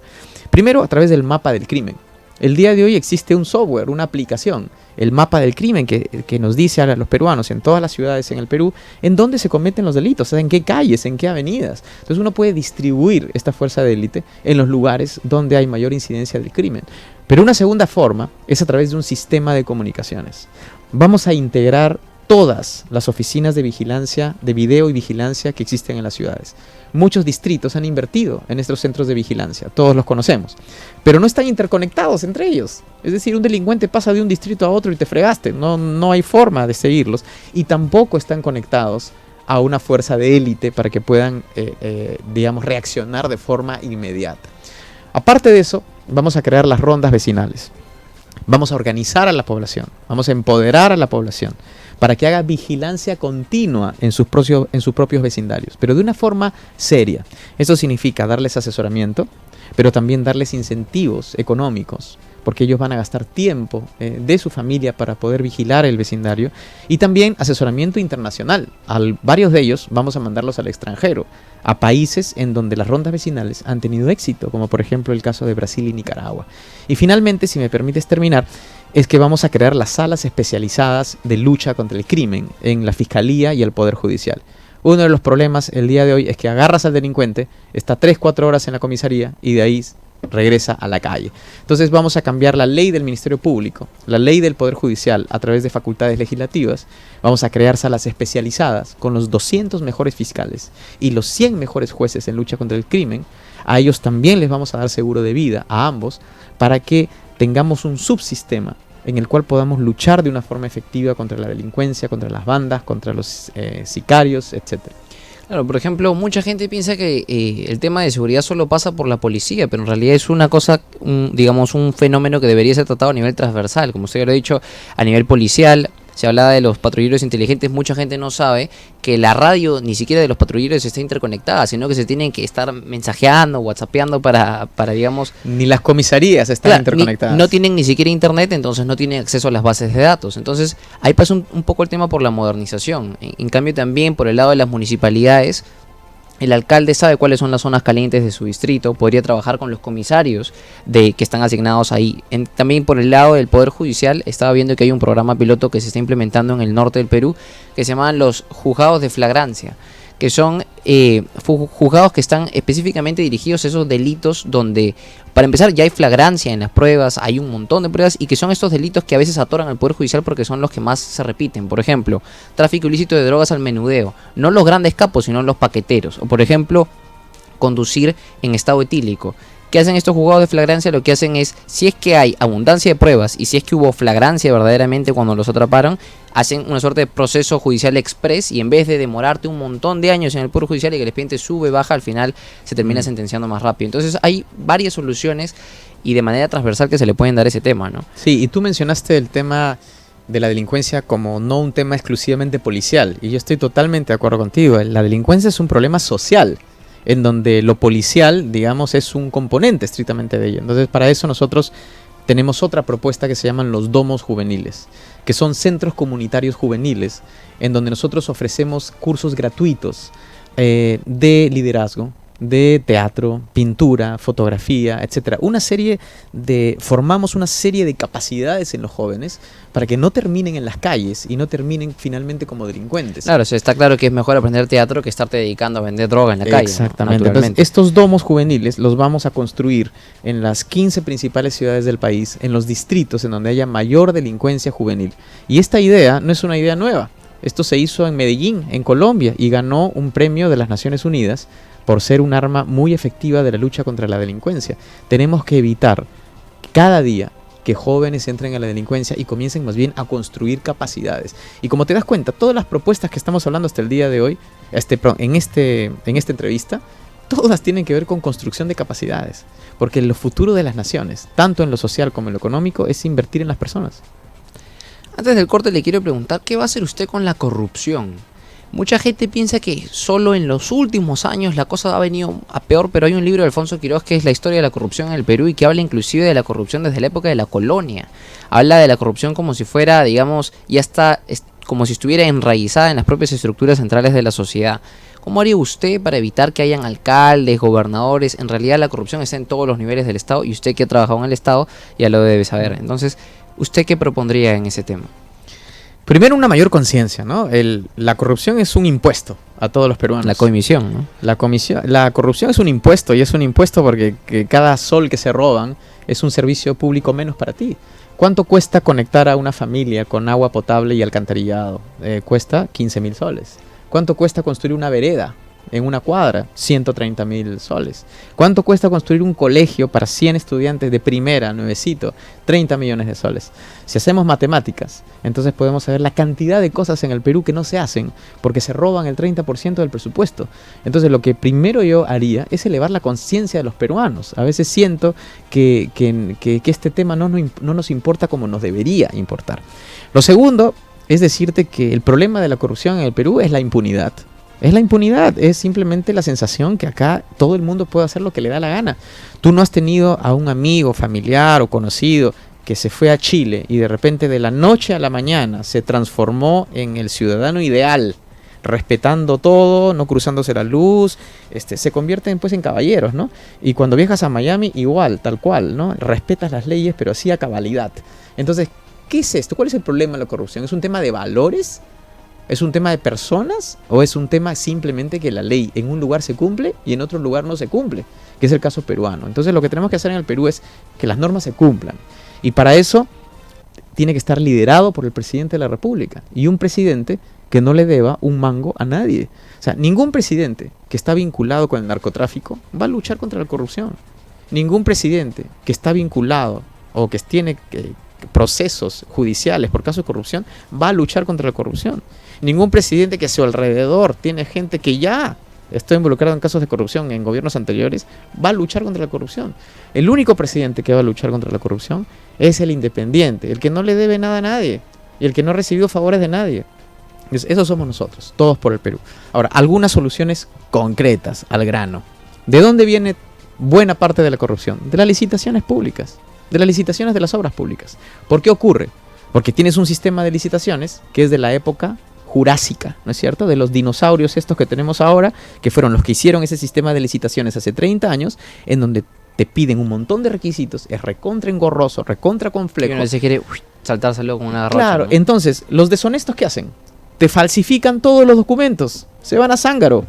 B: Primero, a través del mapa del crimen. El día de hoy existe un software, una aplicación, el mapa del crimen que nos dice a los peruanos en todas las ciudades en el Perú en dónde se cometen los delitos, o sea, en qué calles, en qué avenidas. Entonces uno puede distribuir esta fuerza de élite en los lugares donde hay mayor incidencia del crimen. Pero una segunda forma es a través de un sistema de comunicaciones. Vamos a integrar todas las oficinas de vigilancia, de video y vigilancia que existen en las ciudades. Muchos distritos han invertido en estos centros de vigilancia, todos los conocemos, pero no están interconectados entre ellos. Es decir, un delincuente pasa de un distrito a otro y te fregaste, no hay forma de seguirlos, y tampoco están conectados a una fuerza de élite para que puedan, digamos, reaccionar de forma inmediata. Aparte de eso, vamos a crear las rondas vecinales. Vamos a organizar a la población, vamos a empoderar a la población para que haga vigilancia continua en sus propios vecindarios, pero de una forma seria. Eso significa darles asesoramiento, pero también darles incentivos económicos, porque ellos van a gastar tiempo de su familia para poder vigilar el vecindario, y también asesoramiento internacional. Varios de ellos vamos a mandarlos al extranjero, a países en donde las rondas vecinales han tenido éxito, como por ejemplo el caso de Brasil y Nicaragua. Y finalmente, si me permites terminar, es que vamos a crear las salas especializadas de lucha contra el crimen en la Fiscalía y el Poder Judicial. Uno de los problemas el día de hoy es que agarras al delincuente, está 3-4 horas en la comisaría y de ahí regresa a la calle. Entonces vamos a cambiar la ley del Ministerio Público, la ley del Poder Judicial a través de facultades legislativas. Vamos a crear salas especializadas con los 200 mejores fiscales y los 100 mejores jueces en lucha contra el crimen. A ellos también les vamos a dar seguro de vida, a ambos, para que tengamos un subsistema en el cual podamos luchar de una forma efectiva contra la delincuencia, contra las bandas, contra los sicarios, etcétera.
A: Claro, por ejemplo, mucha gente piensa que el tema de seguridad solo pasa por la policía, pero en realidad es una cosa, digamos, un fenómeno que debería ser tratado a nivel transversal. Como usted ya lo ha dicho, a nivel policial, se hablaba de los patrulleros inteligentes. Mucha gente no sabe que la radio ni siquiera de los patrulleros está interconectada, sino que se tienen que estar mensajeando, whatsappeando para digamos...
B: Ni las comisarías están
A: Claro,
B: interconectadas.
A: no tienen ni siquiera internet, entonces no tienen acceso a las bases de datos. Entonces ahí pasa un poco el tema por la modernización. En cambio también por el lado de las municipalidades, El alcalde sabe cuáles son las zonas calientes de su distrito, podría trabajar con los comisarios que están asignados ahí. También por el lado del Poder Judicial, estaba viendo que hay un programa piloto que se está implementando en el norte del Perú, que se llaman los juzgados de flagrancia, que son juzgados que están específicamente dirigidos a esos delitos donde, para empezar, ya hay flagrancia en las pruebas, hay un montón de pruebas, y que son estos delitos que a veces atoran al Poder Judicial porque son los que más se repiten. Por ejemplo, tráfico ilícito de drogas al menudeo, no los grandes capos, sino los paqueteros. O por ejemplo, conducir en estado etílico. ¿Qué hacen estos juzgados de flagrancia? Lo que hacen es, si es que hay abundancia de pruebas y si es que hubo flagrancia verdaderamente cuando los atraparon, hacen una suerte de proceso judicial express, y en vez de demorarte un montón de años en el Poder Judicial y que el expediente sube, baja, al final se termina sentenciando más rápido. Entonces hay varias soluciones y de manera transversal que se le pueden dar ese tema, ¿no?
B: Sí, y tú mencionaste el tema de la delincuencia como no un tema exclusivamente policial, y yo estoy totalmente de acuerdo contigo. La delincuencia es un problema social, en donde lo policial, digamos, es un componente estrictamente de ello. Entonces, para eso nosotros tenemos otra propuesta que se llaman los domos juveniles, que son centros comunitarios juveniles, en donde nosotros ofrecemos cursos gratuitos de liderazgo, de teatro, pintura, fotografía, etcétera. Formamos una serie de capacidades en los jóvenes para que no terminen en las calles y no terminen finalmente como delincuentes.
A: Claro, o sea, está claro que es mejor aprender teatro que estarte dedicando a vender droga en la calle.
B: Exactamente. Entonces, estos domos juveniles los vamos a construir en las 15 principales ciudades del país, en los distritos en donde haya mayor delincuencia juvenil. Y esta idea no es una idea nueva. Esto se hizo en Medellín, en Colombia, y ganó un premio de las Naciones Unidas por ser un arma muy efectiva de la lucha contra la delincuencia. Tenemos que evitar cada día que jóvenes entren a la delincuencia y comiencen más bien a construir capacidades. Y como te das cuenta, todas las propuestas que estamos hablando hasta el día de hoy, en esta entrevista, todas tienen que ver con construcción de capacidades. Porque el futuro de las naciones, tanto en lo social como en lo económico, es invertir en las personas.
A: Antes del corte le quiero preguntar, ¿qué va a hacer usted con la corrupción? Mucha gente piensa que solo en los últimos años la cosa ha venido a peor, pero hay un libro de Alfonso Quiroz que es La historia de la corrupción en el Perú, y que habla inclusive de la corrupción desde la época de la colonia. Habla de la corrupción como si fuera, digamos, como si estuviera enraizada en las propias estructuras centrales de la sociedad. ¿Cómo haría usted para evitar que hayan alcaldes, gobernadores? En realidad la corrupción está en todos los niveles del Estado, y usted que ha trabajado en el Estado ya lo debe saber. Entonces, ¿usted qué propondría en ese tema?
B: Primero, una mayor conciencia, ¿no? La corrupción es un impuesto a todos los peruanos.
A: La comisión, ¿no?
B: La corrupción es un impuesto, y es un impuesto porque cada sol que se roban es un servicio público menos para ti. ¿Cuánto cuesta conectar a una familia con agua potable y alcantarillado? Cuesta 15.000 soles. ¿Cuánto cuesta construir una vereda en una cuadra? 130.000 soles. ¿Cuánto cuesta construir un colegio para 100 estudiantes de primera, nuevecito? 30 millones de soles. Si hacemos matemáticas, entonces podemos saber la cantidad de cosas en el Perú que no se hacen porque se roban el 30% del presupuesto. Entonces, lo que primero yo haría es elevar la conciencia de los peruanos. A veces siento que este tema no nos importa como nos debería importar. Lo segundo es decirte que el problema de la corrupción en el Perú es la impunidad. Es la impunidad, es simplemente la sensación que acá todo el mundo puede hacer lo que le da la gana. Tú no has tenido a un amigo, familiar o conocido que se fue a Chile y de repente de la noche a la mañana se transformó en el ciudadano ideal, respetando todo, no cruzándose la luz, se convierten pues en caballeros, ¿no? Y cuando viajas a Miami, igual, tal cual, ¿no? Respetas las leyes, pero así a cabalidad. Entonces, ¿qué es esto? ¿Cuál es el problema de la corrupción? ¿Es un tema de valores? ¿Es un tema de personas? ¿O es un tema simplemente que la ley en un lugar se cumple y en otro lugar no se cumple? Que es el caso peruano. Entonces, lo que tenemos que hacer en el Perú es que las normas se cumplan. Y para eso tiene que estar liderado por el presidente de la República. Y un presidente que no le deba un mango a nadie. O sea, ningún presidente que está vinculado con el narcotráfico va a luchar contra la corrupción. Ningún presidente que está vinculado o que tiene procesos judiciales por caso de corrupción va a luchar contra la corrupción. Ningún presidente que a su alrededor tiene gente que ya está involucrado en casos de corrupción en gobiernos anteriores va a luchar contra la corrupción. El único presidente que va a luchar contra la corrupción es el independiente, el que no le debe nada a nadie y el que no ha recibido favores de nadie. Entonces, esos somos nosotros, todos por el Perú. Ahora, algunas soluciones concretas, al grano. ¿De dónde viene buena parte de la corrupción? De las licitaciones públicas, de las licitaciones de las obras públicas. ¿Por qué ocurre? Porque tienes un sistema de licitaciones que es de la época jurásica, ¿no es cierto? De los dinosaurios estos que tenemos ahora, que fueron los que hicieron ese sistema de licitaciones hace 30 años, en donde te piden un montón de requisitos, es recontra engorroso, recontra
A: Y
B: complejo.
A: uno se quiere saltárselo con una garrocha.
B: Claro,
A: ¿no?
B: entonces, los deshonestos, ¿qué hacen? Te falsifican todos los documentos, se van a zángaro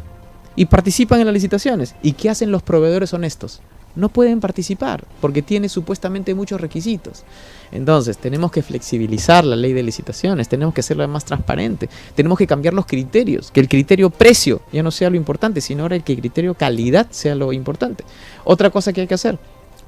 B: y participan en las licitaciones. ¿Y qué hacen los proveedores honestos? No pueden participar porque tiene supuestamente muchos requisitos. Entonces, tenemos que flexibilizar la ley de licitaciones, tenemos que hacerla más transparente, tenemos que cambiar los criterios, que el criterio precio ya no sea lo importante, sino ahora que el criterio calidad sea lo importante. Otra cosa que hay que hacer,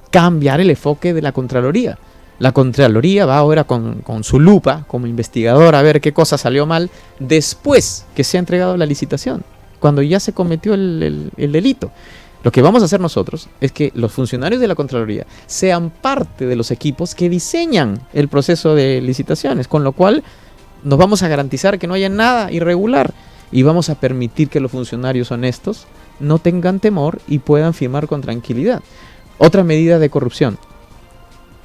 B: cambiar el enfoque de la Contraloría. La Contraloría va ahora con su lupa como investigador a ver qué cosa salió mal después que se ha entregado la licitación, cuando ya se cometió el delito. Lo que vamos a hacer nosotros es que los funcionarios de la Contraloría sean parte de los equipos que diseñan el proceso de licitaciones, con lo cual nos vamos a garantizar que no haya nada irregular y vamos a permitir que los funcionarios honestos no tengan temor y puedan firmar con tranquilidad. Otra medida de corrupción: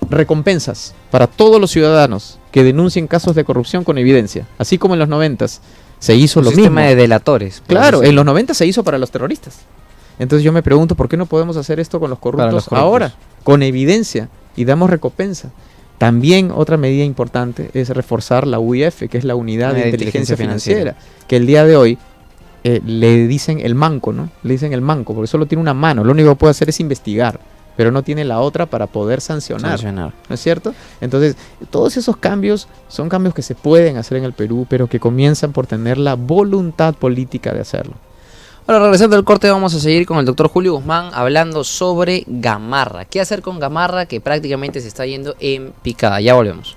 B: recompensas para todos los ciudadanos que denuncien casos de corrupción con evidencia, así como en los 90s se hizo
A: Un
B: lo mismo.
A: sistema de delatores.
B: Claro, en los 90 se hizo para los terroristas. Entonces yo me pregunto, ¿por qué no podemos hacer esto con los corruptos,
A: los corruptos.
B: ahora? Con evidencia, y damos recompensa. También otra medida importante es reforzar la UIF, que es la Unidad de Inteligencia Financiera, que el día de hoy le dicen el manco, ¿no? Le dicen el manco, porque solo tiene una mano, lo único que puede hacer es investigar, pero no tiene la otra para poder sancionar. ¿No es cierto? Entonces, todos esos cambios son cambios que se pueden hacer en el Perú, pero que comienzan por tener la voluntad política de hacerlo.
A: Ahora, regresando al corte, vamos a seguir con el doctor Julio Guzmán hablando sobre Gamarra. ¿Qué hacer con Gamarra, que prácticamente se está yendo en picada? Ya volvemos.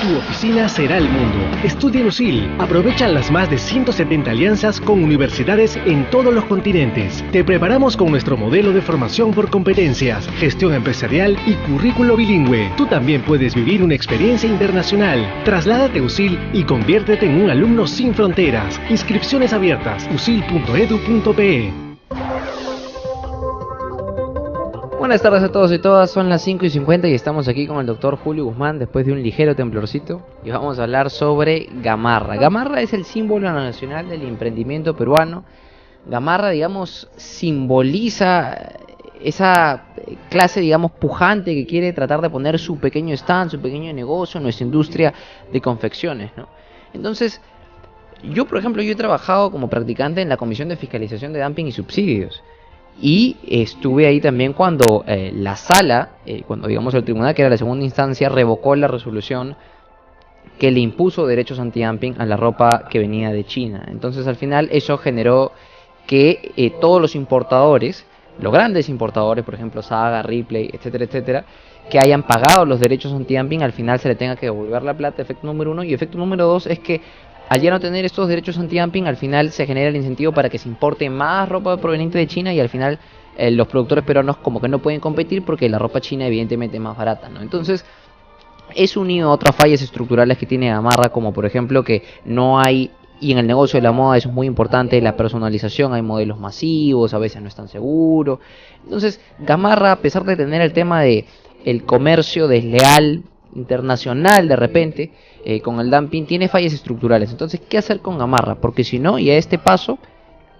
C: Tu oficina será el mundo. Estudia en USIL. Aprovecha las más de 170 alianzas con universidades en todos los continentes. Te preparamos con nuestro modelo de formación por competencias, gestión empresarial y currículo bilingüe. Tú también puedes vivir una experiencia internacional. Trasládate a USIL y conviértete en un alumno sin fronteras. Inscripciones abiertas. usil.edu.pe.
A: Buenas tardes a todos y todas, son las 5:50 y estamos aquí con el doctor Julio Guzmán después de un ligero temblorcito y vamos a hablar sobre Gamarra. Gamarra es el símbolo nacional del emprendimiento peruano. Gamarra, digamos, simboliza esa clase, digamos, pujante que quiere tratar de poner su pequeño stand, su pequeño negocio, nuestra industria de confecciones, ¿no? Entonces, yo, por ejemplo, yo he trabajado como practicante en la Comisión de Fiscalización de Dumping y Subsidios. Y estuve ahí también cuando la sala, cuando digamos el tribunal, que era la segunda instancia, revocó la resolución que le impuso derechos anti-dumping a la ropa que venía de China. Entonces al final eso generó que todos los importadores, los grandes importadores, por ejemplo Saga, Ripley, etcétera, etcétera, que hayan pagado los derechos antidumping al final se le tenga que devolver la plata, efecto número 1. Y efecto número 2 es que al ya no tener estos derechos antidumping, al final se genera el incentivo para que se importe más ropa proveniente de China y al final los productores peruanos como que no pueden competir porque la ropa china evidentemente es más barata, ¿no? Entonces es unido a otras fallas estructurales que tiene Gamarra, como por ejemplo que no hay, y en el negocio de la moda eso es muy importante, la personalización, hay modelos masivos, a veces no es tan seguro. Entonces Gamarra, a pesar de tener el tema de el comercio desleal internacional de repente, con el dumping, tiene fallas estructurales. Entonces, ¿qué hacer con Gamarra? Porque si no, y a este paso,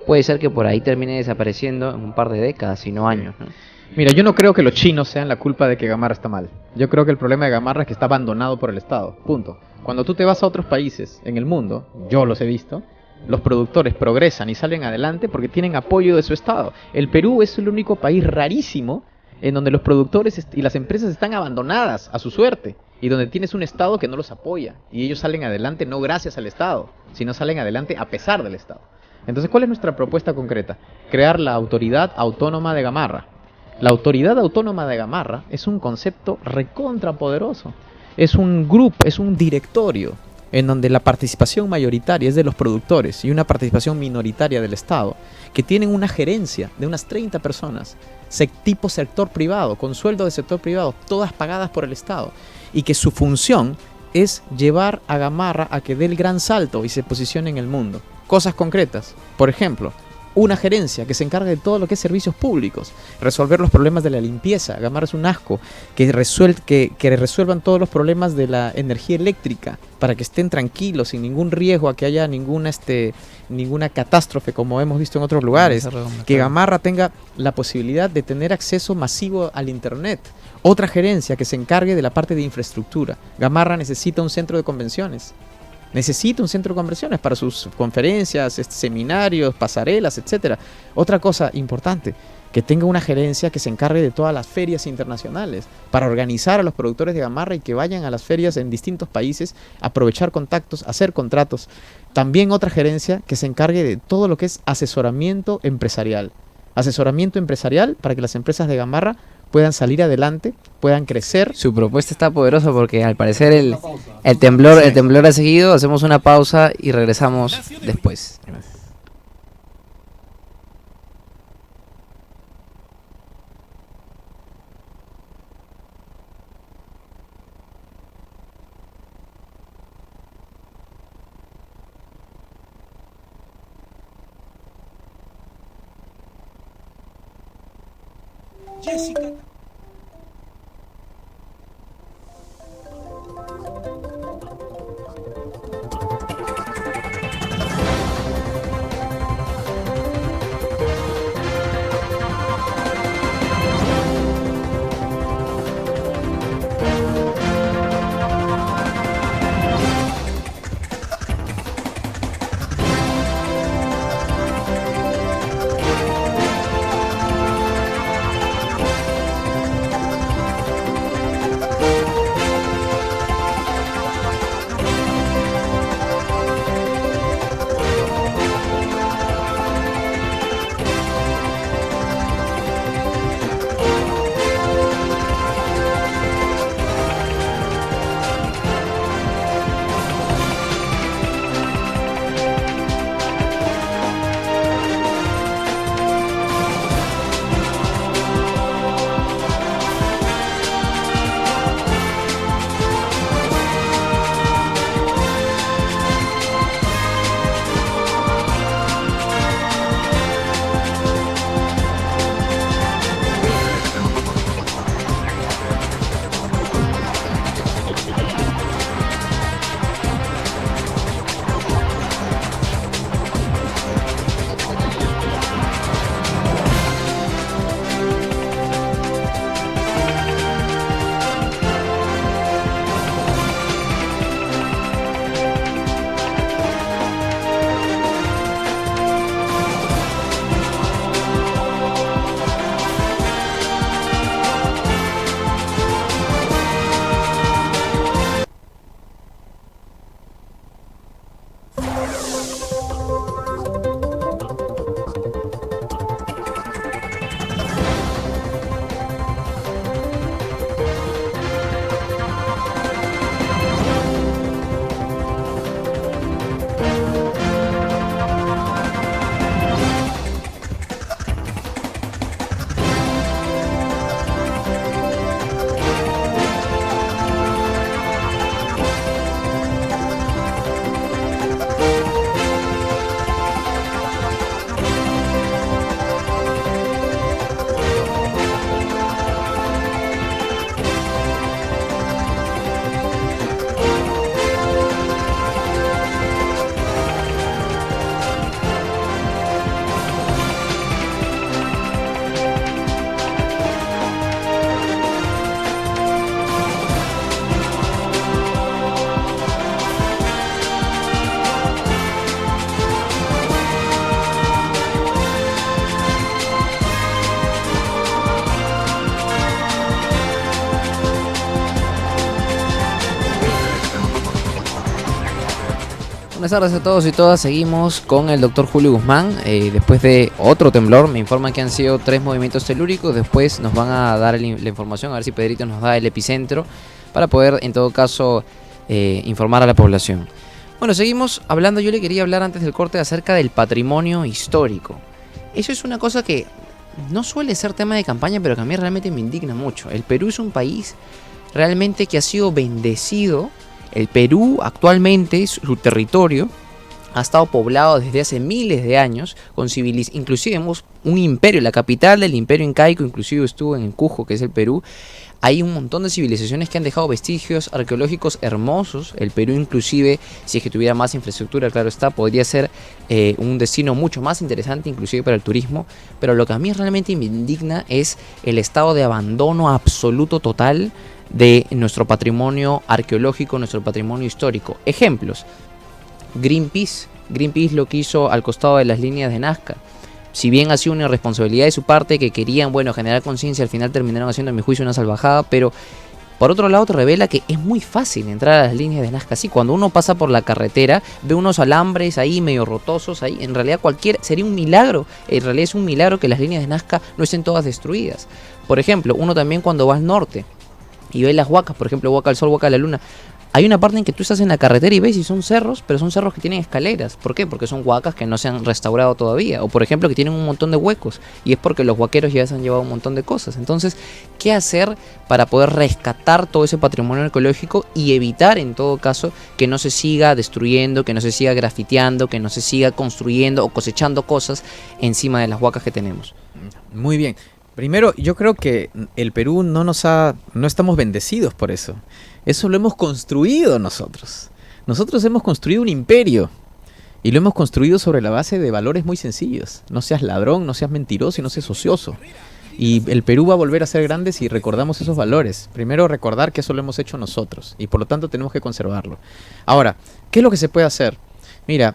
A: puede ser que por ahí termine desapareciendo en un par de décadas, si no años, ¿no?
B: Mira, yo no creo que los chinos sean la culpa de que Gamarra está mal. Yo creo que el problema de Gamarra es que está abandonado por el Estado, punto. Cuando tú te vas a otros países en el mundo, yo los he visto, los productores progresan y salen adelante porque tienen apoyo de su Estado. El Perú es el único país rarísimo en donde los productores y las empresas están abandonadas a su suerte y donde tienes un Estado que no los apoya y ellos salen adelante no gracias al Estado, sino salen adelante a pesar del Estado. Entonces, ¿cuál es nuestra propuesta concreta? Crear la Autoridad Autónoma de Gamarra. La Autoridad Autónoma de Gamarra es un concepto recontrapoderoso. Es un grupo, es un directorio en donde la participación mayoritaria es de los productores y una participación minoritaria del Estado, que tienen una gerencia de unas 30 personas, tipo sector privado, con sueldo de sector privado, todas pagadas por el Estado, y que su función es llevar a Gamarra a que dé el gran salto y se posicione en el mundo. Cosas concretas, por ejemplo, una gerencia que se encargue de todo lo que es servicios públicos, resolver los problemas de la limpieza. Gamarra es un asco, que resuelvan todos los problemas de la energía eléctrica para que estén tranquilos, sin ningún riesgo a que haya ninguna catástrofe como hemos visto en otros lugares. Que Gamarra tenga la posibilidad de tener acceso masivo al internet. Otra gerencia que se encargue de la parte de infraestructura. Gamarra necesita un centro de convenciones. Necesita un centro de convenciones para sus conferencias, seminarios, pasarelas, etcétera. Otra cosa importante, que tenga una gerencia que se encargue de todas las ferias internacionales para organizar a los productores de Gamarra y que vayan a las ferias en distintos países, aprovechar contactos, hacer contratos. También otra gerencia que se encargue de todo lo que es asesoramiento empresarial. Asesoramiento empresarial para que las empresas de Gamarra puedan salir adelante, puedan crecer.
A: Su propuesta está poderosa porque al parecer el temblor ha seguido. Hacemos una pausa y regresamos después.
D: Jessica.
A: Buenas tardes a todos y todas. Seguimos con el doctor Julio Guzmán. Después de otro temblor, me informan que han sido 3 movimientos telúricos. Después nos van a dar la información, a ver si Pedrito nos da el epicentro, para poder, en todo caso, informar a la población. Bueno, seguimos hablando. Yo le quería hablar antes del corte acerca del patrimonio histórico. Eso es una cosa que no suele ser tema de campaña, pero que a mí realmente me indigna mucho. El Perú es un país realmente que ha sido bendecido. El Perú actualmente, su territorio, ha estado poblado desde hace miles de años con civilizaciones. Inclusive hemos un imperio, la capital del imperio incaico inclusive estuvo en el Cusco, que es el Perú. Hay un montón de civilizaciones que han dejado vestigios arqueológicos hermosos. El Perú inclusive, si es que tuviera más infraestructura, claro está, podría ser un destino mucho más interesante inclusive para el turismo. Pero lo que a mí realmente me indigna es el estado de abandono absoluto total de nuestro patrimonio arqueológico, nuestro patrimonio histórico. Ejemplos: Greenpeace lo que hizo al costado de las líneas de Nazca. Si bien ha sido una irresponsabilidad de su parte, que querían, generar conciencia, al final terminaron haciendo, en mi juicio, una salvajada. Pero por otro lado te revela que es muy fácil entrar a las líneas de Nazca. Sí, cuando uno pasa por la carretera, ve unos alambres ahí medio rotosos ahí. En realidad sería un milagro. En realidad es un milagro que las líneas de Nazca no estén todas destruidas. Por ejemplo, uno también cuando va al norte y ve las huacas, por ejemplo, Huaca del Sol, Huaca de la Luna, hay una parte en que tú estás en la carretera y ves y son cerros, pero son cerros que tienen escaleras. ¿Por qué? Porque son huacas que no se han restaurado todavía. O por ejemplo que tienen un montón de huecos, y es porque los huaqueros ya se han llevado un montón de cosas. Entonces, ¿qué hacer para poder rescatar todo ese patrimonio arqueológico y evitar, en todo caso, que no se siga destruyendo, que no se siga grafiteando, que no se siga construyendo o cosechando cosas encima de las huacas que tenemos?
B: Muy bien. Primero, yo creo que el Perú no estamos bendecidos por eso. Eso lo hemos construido nosotros. Nosotros hemos construido un imperio. Y lo hemos construido sobre la base de valores muy sencillos. No seas ladrón, no seas mentiroso y no seas ocioso. Y el Perú va a volver a ser grande si recordamos esos valores. Primero, recordar que eso lo hemos hecho nosotros. Y por lo tanto tenemos que conservarlo. Ahora, ¿qué es lo que se puede hacer? Mira,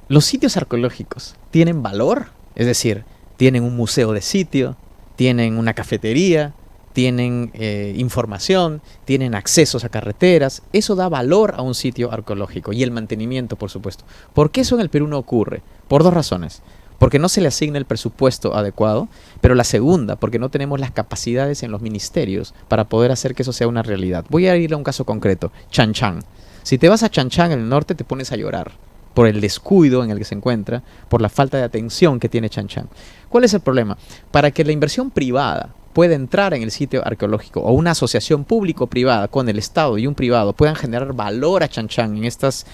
B: los sitios arqueológicos tienen valor. Es decir, tienen un museo de sitio, tienen una cafetería, tienen información, tienen accesos a carreteras. Eso da valor a un sitio arqueológico, y el mantenimiento, por supuesto. ¿Por qué eso en el Perú no ocurre? Por 2 razones. Porque no se le asigna el presupuesto adecuado, pero la segunda, porque no tenemos las capacidades en los ministerios para poder hacer que eso sea una realidad. Voy a ir a un caso concreto: Chan Chan. Si te vas a Chan Chan en el norte, te pones a llorar por el descuido en el que se encuentra, por la falta de atención que tiene Chan Chan. ¿Cuál es el problema? Para que la inversión privada pueda entrar en el sitio arqueológico, o una asociación público-privada con el Estado y un privado puedan generar valor a Chan Chan en estas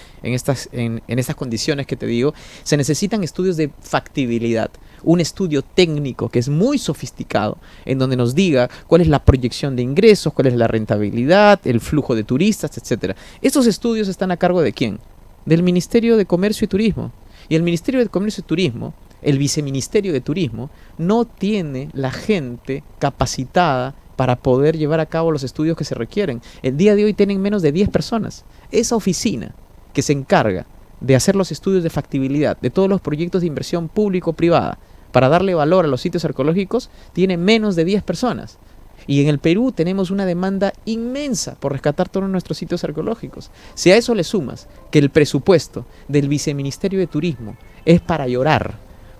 B: condiciones que te digo, se necesitan estudios de factibilidad. Un estudio técnico que es muy sofisticado, en donde nos diga cuál es la proyección de ingresos, cuál es la rentabilidad, el flujo de turistas, etc. Estos estudios están a cargo ¿de quién? Del Ministerio de Comercio y Turismo. Y el Ministerio de Comercio y Turismo, el Viceministerio de Turismo, no tiene la gente capacitada para poder llevar a cabo los estudios que se requieren. El día de hoy tienen menos de 10 personas. Esa oficina que se encarga de hacer los estudios de factibilidad de todos los proyectos de inversión público-privada para darle valor a los sitios arqueológicos tiene menos de 10 personas. Y en el Perú tenemos una demanda inmensa por rescatar todos nuestros sitios arqueológicos. Si a eso le sumas que el presupuesto del Viceministerio de Turismo es para llorar,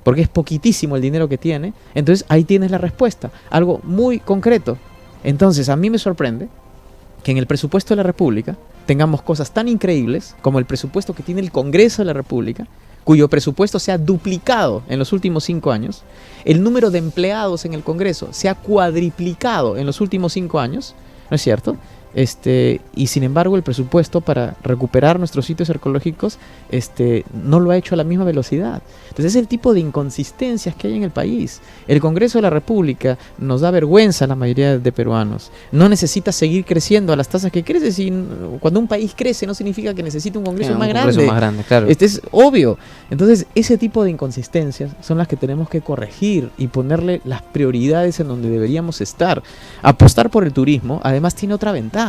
B: porque es poquitísimo el dinero que tiene, entonces ahí tienes la respuesta, algo muy concreto. Entonces a mí me sorprende que en el presupuesto de la República tengamos cosas tan increíbles como el presupuesto que tiene el Congreso de la República, cuyo presupuesto se ha duplicado en los últimos 5 años, el número de empleados en el Congreso se ha cuadriplicado en los últimos 5 años, ¿no es cierto? Y sin embargo el presupuesto para recuperar nuestros sitios arqueológicos no lo ha hecho a la misma velocidad. Entonces es el tipo de inconsistencias que hay en el país. El Congreso de la República nos da vergüenza a la mayoría de peruanos. No necesita seguir creciendo a las tasas que crece. Cuando un país crece no significa que necesite un Congreso más grande.
A: Claro.
B: Es obvio. Entonces ese tipo de inconsistencias son las que tenemos que corregir y ponerle las prioridades en donde deberíamos estar. Apostar por el turismo además tiene otra ventaja,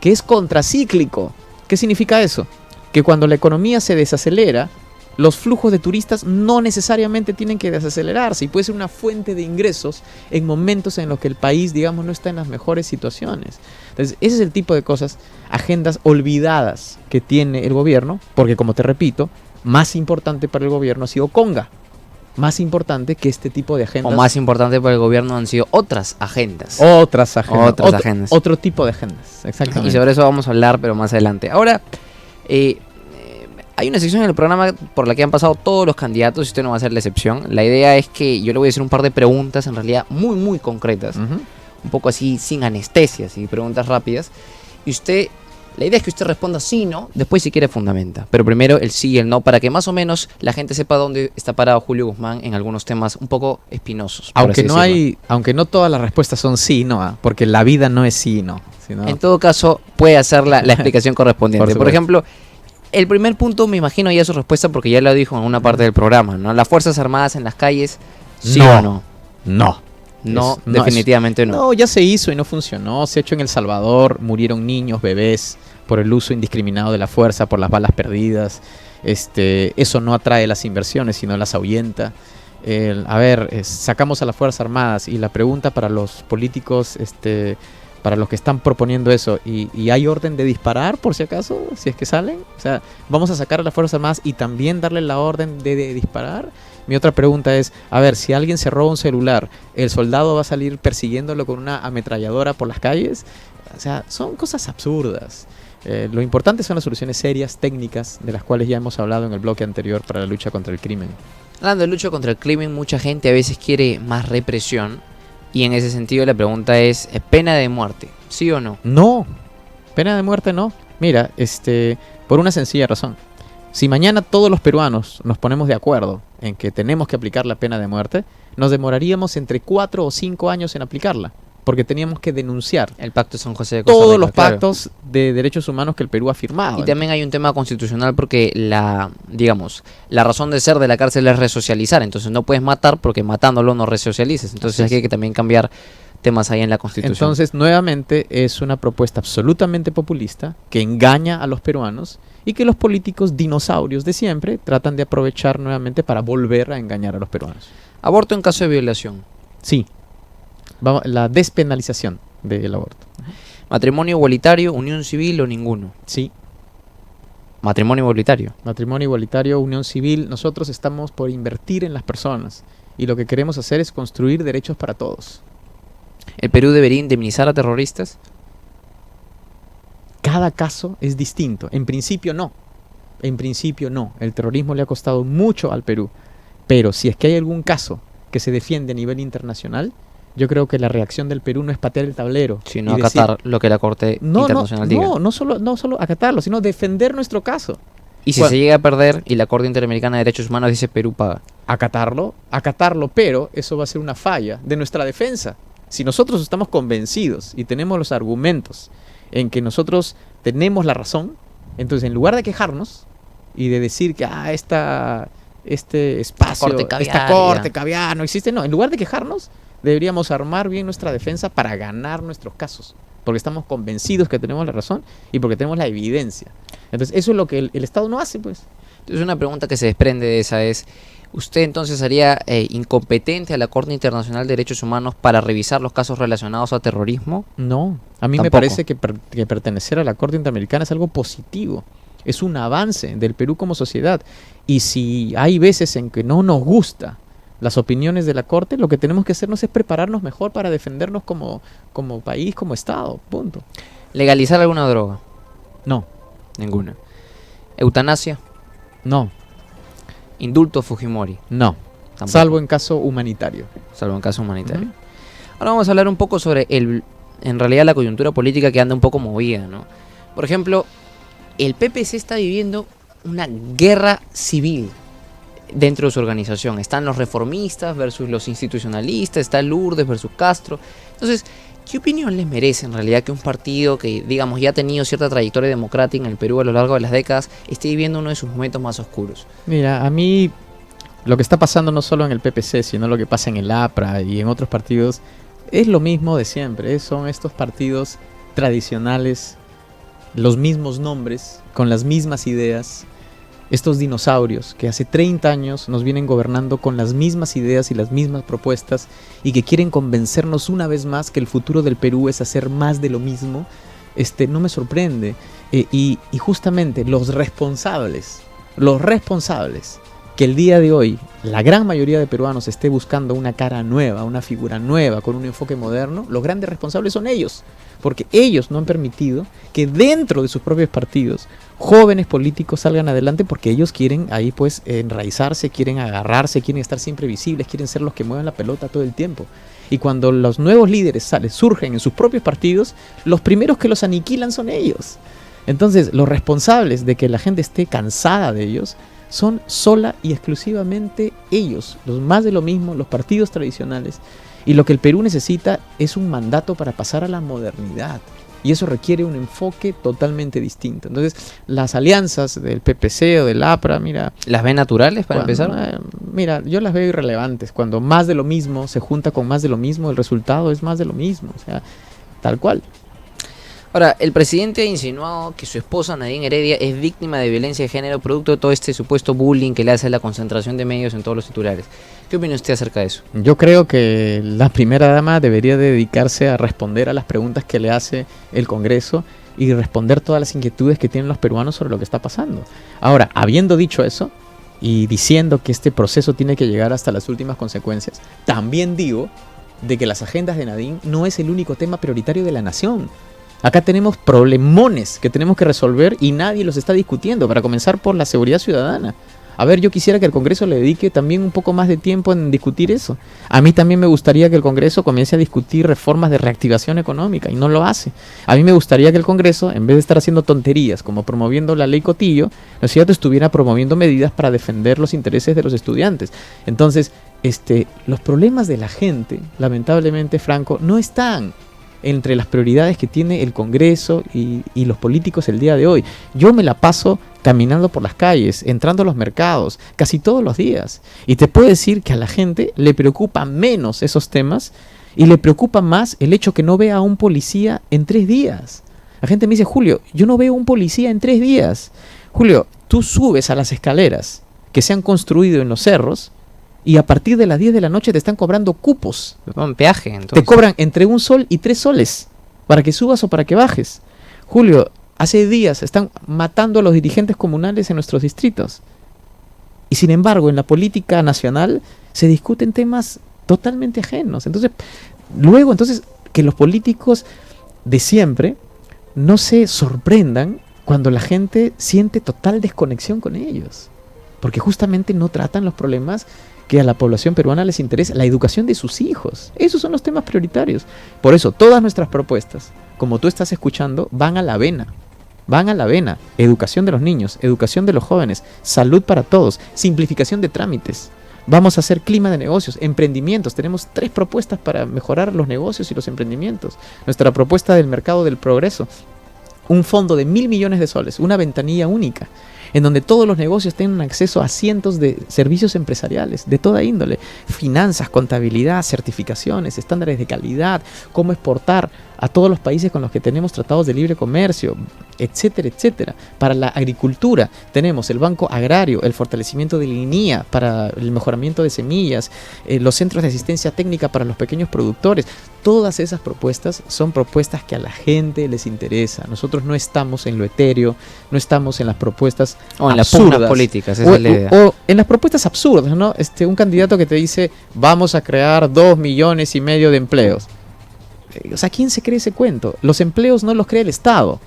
B: que es contracíclico. ¿Qué significa eso? Que cuando la economía se desacelera, los flujos de turistas no necesariamente tienen que desacelerarse y puede ser una fuente de ingresos en momentos en los que el país, digamos, no está en las mejores situaciones. Entonces, ese es el tipo de cosas, agendas olvidadas que tiene el gobierno, porque como te repito, más importante para el gobierno ha sido Conga, más importante que este tipo de agendas.
A: O más importante para el gobierno han sido otras agendas.
B: Otras agendas.
A: Agendas.
B: Otro tipo de agendas, exactamente.
A: Y sobre eso vamos a hablar, pero más adelante. Ahora, hay una sección en el programa por la que han pasado todos los candidatos y usted no va a ser la excepción. La idea es que yo le voy a hacer un par de preguntas en realidad muy, muy concretas. Un poco así, sin anestesias y preguntas rápidas. Y usted, la idea es que usted responda sí, no, después si quiere fundamenta. Pero primero el sí y el no, para que más o menos la gente sepa dónde está parado Julio Guzmán en algunos temas un poco espinosos.
B: Aunque no todas las respuestas son sí y no, porque la vida no es sí y no. Sino...
A: En todo caso, puede hacer la explicación correspondiente. Por ejemplo, el primer punto, me imagino ya su respuesta porque ya lo dijo en una parte del programa, ¿no? Las Fuerzas Armadas en las calles, ¿sí o no?
B: No,
A: definitivamente no.
B: No, ya se hizo y no funcionó. Se ha hecho en El Salvador, murieron niños, bebés, por el uso indiscriminado de la fuerza, por las balas perdidas. Eso no atrae las inversiones, sino las ahuyenta. Sacamos a las Fuerzas Armadas y la pregunta para los políticos, para los que están proponiendo eso, y hay orden de disparar por si acaso, si es que salen, o sea, vamos a sacar a las Fuerzas Armadas y también darle la orden de disparar. Mi otra pregunta es, si alguien se roba un celular, ¿el soldado va a salir persiguiéndolo con una ametralladora por las calles? O sea, son cosas absurdas. Lo importante son las soluciones serias, técnicas, de las cuales ya hemos hablado en el bloque anterior para la lucha contra el crimen.
A: Hablando de lucha contra el crimen, mucha gente a veces quiere más represión. Y en ese sentido la pregunta es, ¿pena de muerte? ¿Sí o no?
B: No, pena de muerte no. Mira, por una sencilla razón. Si mañana todos los peruanos nos ponemos de acuerdo en que tenemos que aplicar la pena de muerte, nos demoraríamos entre 4 o 5 años en aplicarla, porque teníamos que denunciar
A: el Pacto de San José de Costa Rica,
B: todos los pactos de derechos humanos que el Perú ha firmado.
A: Y también hay un tema constitucional porque la razón de ser de la cárcel es resocializar, entonces no puedes matar porque matándolo no resocializas, entonces hay que también cambiar temas ahí en la Constitución.
B: Entonces, nuevamente, es una propuesta absolutamente populista que engaña a los peruanos y que los políticos dinosaurios de siempre tratan de aprovechar nuevamente para volver a engañar a los peruanos.
A: Aborto en caso de violación.
B: Sí. La despenalización del aborto.
A: Matrimonio igualitario, unión civil o ninguno.
B: Sí.
A: Matrimonio igualitario.
B: Matrimonio igualitario, unión civil. Nosotros estamos por invertir en las personas y lo que queremos hacer es construir derechos para todos.
A: ¿El Perú debería indemnizar a terroristas?
B: Cada caso es distinto. En principio no. El terrorismo le ha costado mucho al Perú. Pero si es que hay algún caso que se defiende a nivel internacional, yo creo que la reacción del Perú no es patear el tablero,
A: sino acatar lo que la Corte Internacional diga.
B: No solo acatarlo, sino defender nuestro caso.
A: Y si se llega a perder y la Corte Interamericana de Derechos Humanos dice Perú paga.
B: Acatarlo, pero eso va a ser una falla de nuestra defensa. Si nosotros estamos convencidos y tenemos los argumentos en que nosotros tenemos la razón, entonces en lugar de quejarnos y de decir que este espacio, esta corte caviar no existe, no, en lugar de quejarnos, deberíamos armar bien nuestra defensa para ganar nuestros casos, porque estamos convencidos que tenemos la razón y porque tenemos la evidencia. Entonces eso es lo que el Estado no hace, pues.
A: Entonces una pregunta que se desprende de esa es, ¿usted entonces haría incompetente a la Corte Internacional de Derechos Humanos para revisar los casos relacionados a terrorismo?
B: No, a mí me parece que pertenecer a la Corte Interamericana es algo positivo, es un avance del Perú como sociedad, y si hay veces en que no nos gusta las opiniones de la Corte, lo que tenemos que hacernos es prepararnos mejor para defendernos como país, como Estado, punto.
A: ¿Legalizar alguna droga?
B: No.
A: Ninguna. ¿Eutanasia?
B: No.
A: ¿Indulto a Fujimori?
B: No.
A: Tampoco.
B: Salvo en caso humanitario.
A: Ahora vamos a hablar un poco sobre en realidad la coyuntura política que anda un poco movida, ¿no? Por ejemplo, el PPC está viviendo una guerra civil dentro de su organización. Están los reformistas versus los institucionalistas, está Lourdes versus Castro. Entonces, ¿qué opinión les merece en realidad que un partido que, digamos, ya ha tenido cierta trayectoria democrática en el Perú a lo largo de las décadas esté viviendo uno de sus momentos más oscuros?
B: Mira, a mí lo que está pasando no solo en el PPC, sino lo que pasa en el APRA y en otros partidos, es lo mismo de siempre. Son estos partidos tradicionales, los mismos nombres, con las mismas ideas, estos dinosaurios que hace 30 años nos vienen gobernando con las mismas ideas y las mismas propuestas y que quieren convencernos una vez más que el futuro del Perú es hacer más de lo mismo, no me sorprende. Y justamente los responsables que el día de hoy la gran mayoría de peruanos esté buscando una cara nueva, una figura nueva, con un enfoque moderno, los grandes responsables son ellos, porque ellos no han permitido que dentro de sus propios partidos jóvenes políticos salgan adelante, porque ellos quieren ahí pues enraizarse, quieren agarrarse, quieren estar siempre visibles, quieren ser los que mueven la pelota todo el tiempo. Y cuando los nuevos líderes surgen en sus propios partidos, los primeros que los aniquilan son ellos. Entonces, los responsables de que la gente esté cansada de ellos son sola y exclusivamente ellos, los más de lo mismo, los partidos tradicionales. Y lo que el Perú necesita es un mandato para pasar a la modernidad. Y eso requiere un enfoque totalmente distinto. Entonces, las alianzas del PPC o del APRA, mira...
A: ¿Las ve naturales para empezar?
B: Mira, yo las veo irrelevantes. Cuando más de lo mismo se junta con más de lo mismo, el resultado es más de lo mismo. O sea, tal cual.
A: Ahora, el presidente ha insinuado que su esposa Nadine Heredia es víctima de violencia de género producto de todo este supuesto bullying que le hace la concentración de medios en todos los titulares. ¿Qué opina usted acerca de eso?
B: Yo creo que la primera dama debería dedicarse a responder a las preguntas que le hace el Congreso y responder todas las inquietudes que tienen los peruanos sobre lo que está pasando. Ahora, habiendo dicho eso y diciendo que este proceso tiene que llegar hasta las últimas consecuencias, también digo de que las agendas de Nadine no es el único tema prioritario de la nación. Acá tenemos problemones que tenemos que resolver y nadie los está discutiendo, para comenzar por la seguridad ciudadana. A ver, yo quisiera que el Congreso le dedique también un poco más de tiempo en discutir eso. A mí también me gustaría que el Congreso comience a discutir reformas de reactivación económica, y no lo hace. A mí me gustaría que el Congreso, en vez de estar haciendo tonterías como promoviendo la ley Cotillo, ¿no es cierto?, estuviera promoviendo medidas para defender los intereses de los estudiantes. Entonces, los problemas de la gente, lamentablemente, Franco, no están entre las prioridades que tiene el Congreso y los políticos el día de hoy. Yo me la paso caminando por las calles, entrando a los mercados, casi todos los días. Y te puedo decir que a la gente le preocupa menos esos temas y le preocupa más el hecho que no vea a un policía en 3 días. La gente me dice, Julio, yo no veo un policía en 3 días. Julio, tú subes a las escaleras que se han construido en los cerros y a partir de las 10 de la noche te están cobrando cupos.
A: Un peaje, entonces.
B: Te cobran entre 1 sol y 3 soles para que subas o para que bajes. Julio, hace días están matando a los dirigentes comunales en nuestros distritos. Y sin embargo, en la política nacional se discuten temas totalmente ajenos. Entonces, que los políticos de siempre no se sorprendan cuando la gente siente total desconexión con ellos. Porque justamente no tratan los problemas que a la población peruana les interesa, la educación de sus hijos. Esos son los temas prioritarios. Por eso, todas nuestras propuestas, como tú estás escuchando, van a la vena. Van a la vena. Educación de los niños, educación de los jóvenes, salud para todos, simplificación de trámites. Vamos a hacer clima de negocios, emprendimientos. Tenemos 3 propuestas para mejorar los negocios y los emprendimientos. Nuestra propuesta del mercado del progreso, un fondo de 1.000 millones de soles, una ventanilla única, en donde todos los negocios tengan acceso a cientos de servicios empresariales de toda índole, finanzas, contabilidad, certificaciones, estándares de calidad, cómo exportar a todos los países con los que tenemos tratados de libre comercio, etcétera, etcétera. Para la agricultura tenemos el Banco Agrario, el fortalecimiento del INIA para el mejoramiento de semillas, los centros de asistencia técnica para los pequeños productores. Todas esas propuestas son propuestas que a la gente les interesa. Nosotros no estamos en lo etéreo, no estamos en las propuestas
A: o en
B: absurdas,
A: las pugnas políticas, esa es la idea.
B: O en las propuestas absurdas, ¿no? Un candidato que te dice, vamos a crear 2,5 millones de empleos. O sea, ¿quién se cree ese cuento? Los empleos no los crea el Estado.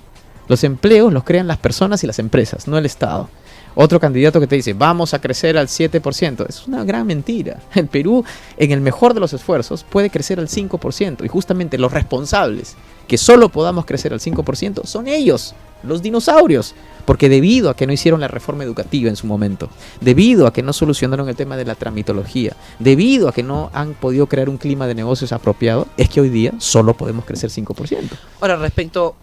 B: Los empleos los crean las personas y las empresas, no el Estado. Otro candidato que te dice, vamos a crecer al 7%. Es una gran mentira. El Perú, en el mejor de los esfuerzos, puede crecer al 5%. Y justamente los responsables que solo podamos crecer al 5% son ellos, los dinosaurios. Porque debido a que no hicieron la reforma educativa en su momento, debido a que no solucionaron el tema de la tramitología, debido a que no han podido crear un clima de negocios apropiado, es que hoy día solo podemos crecer 5%.
A: Ahora, respecto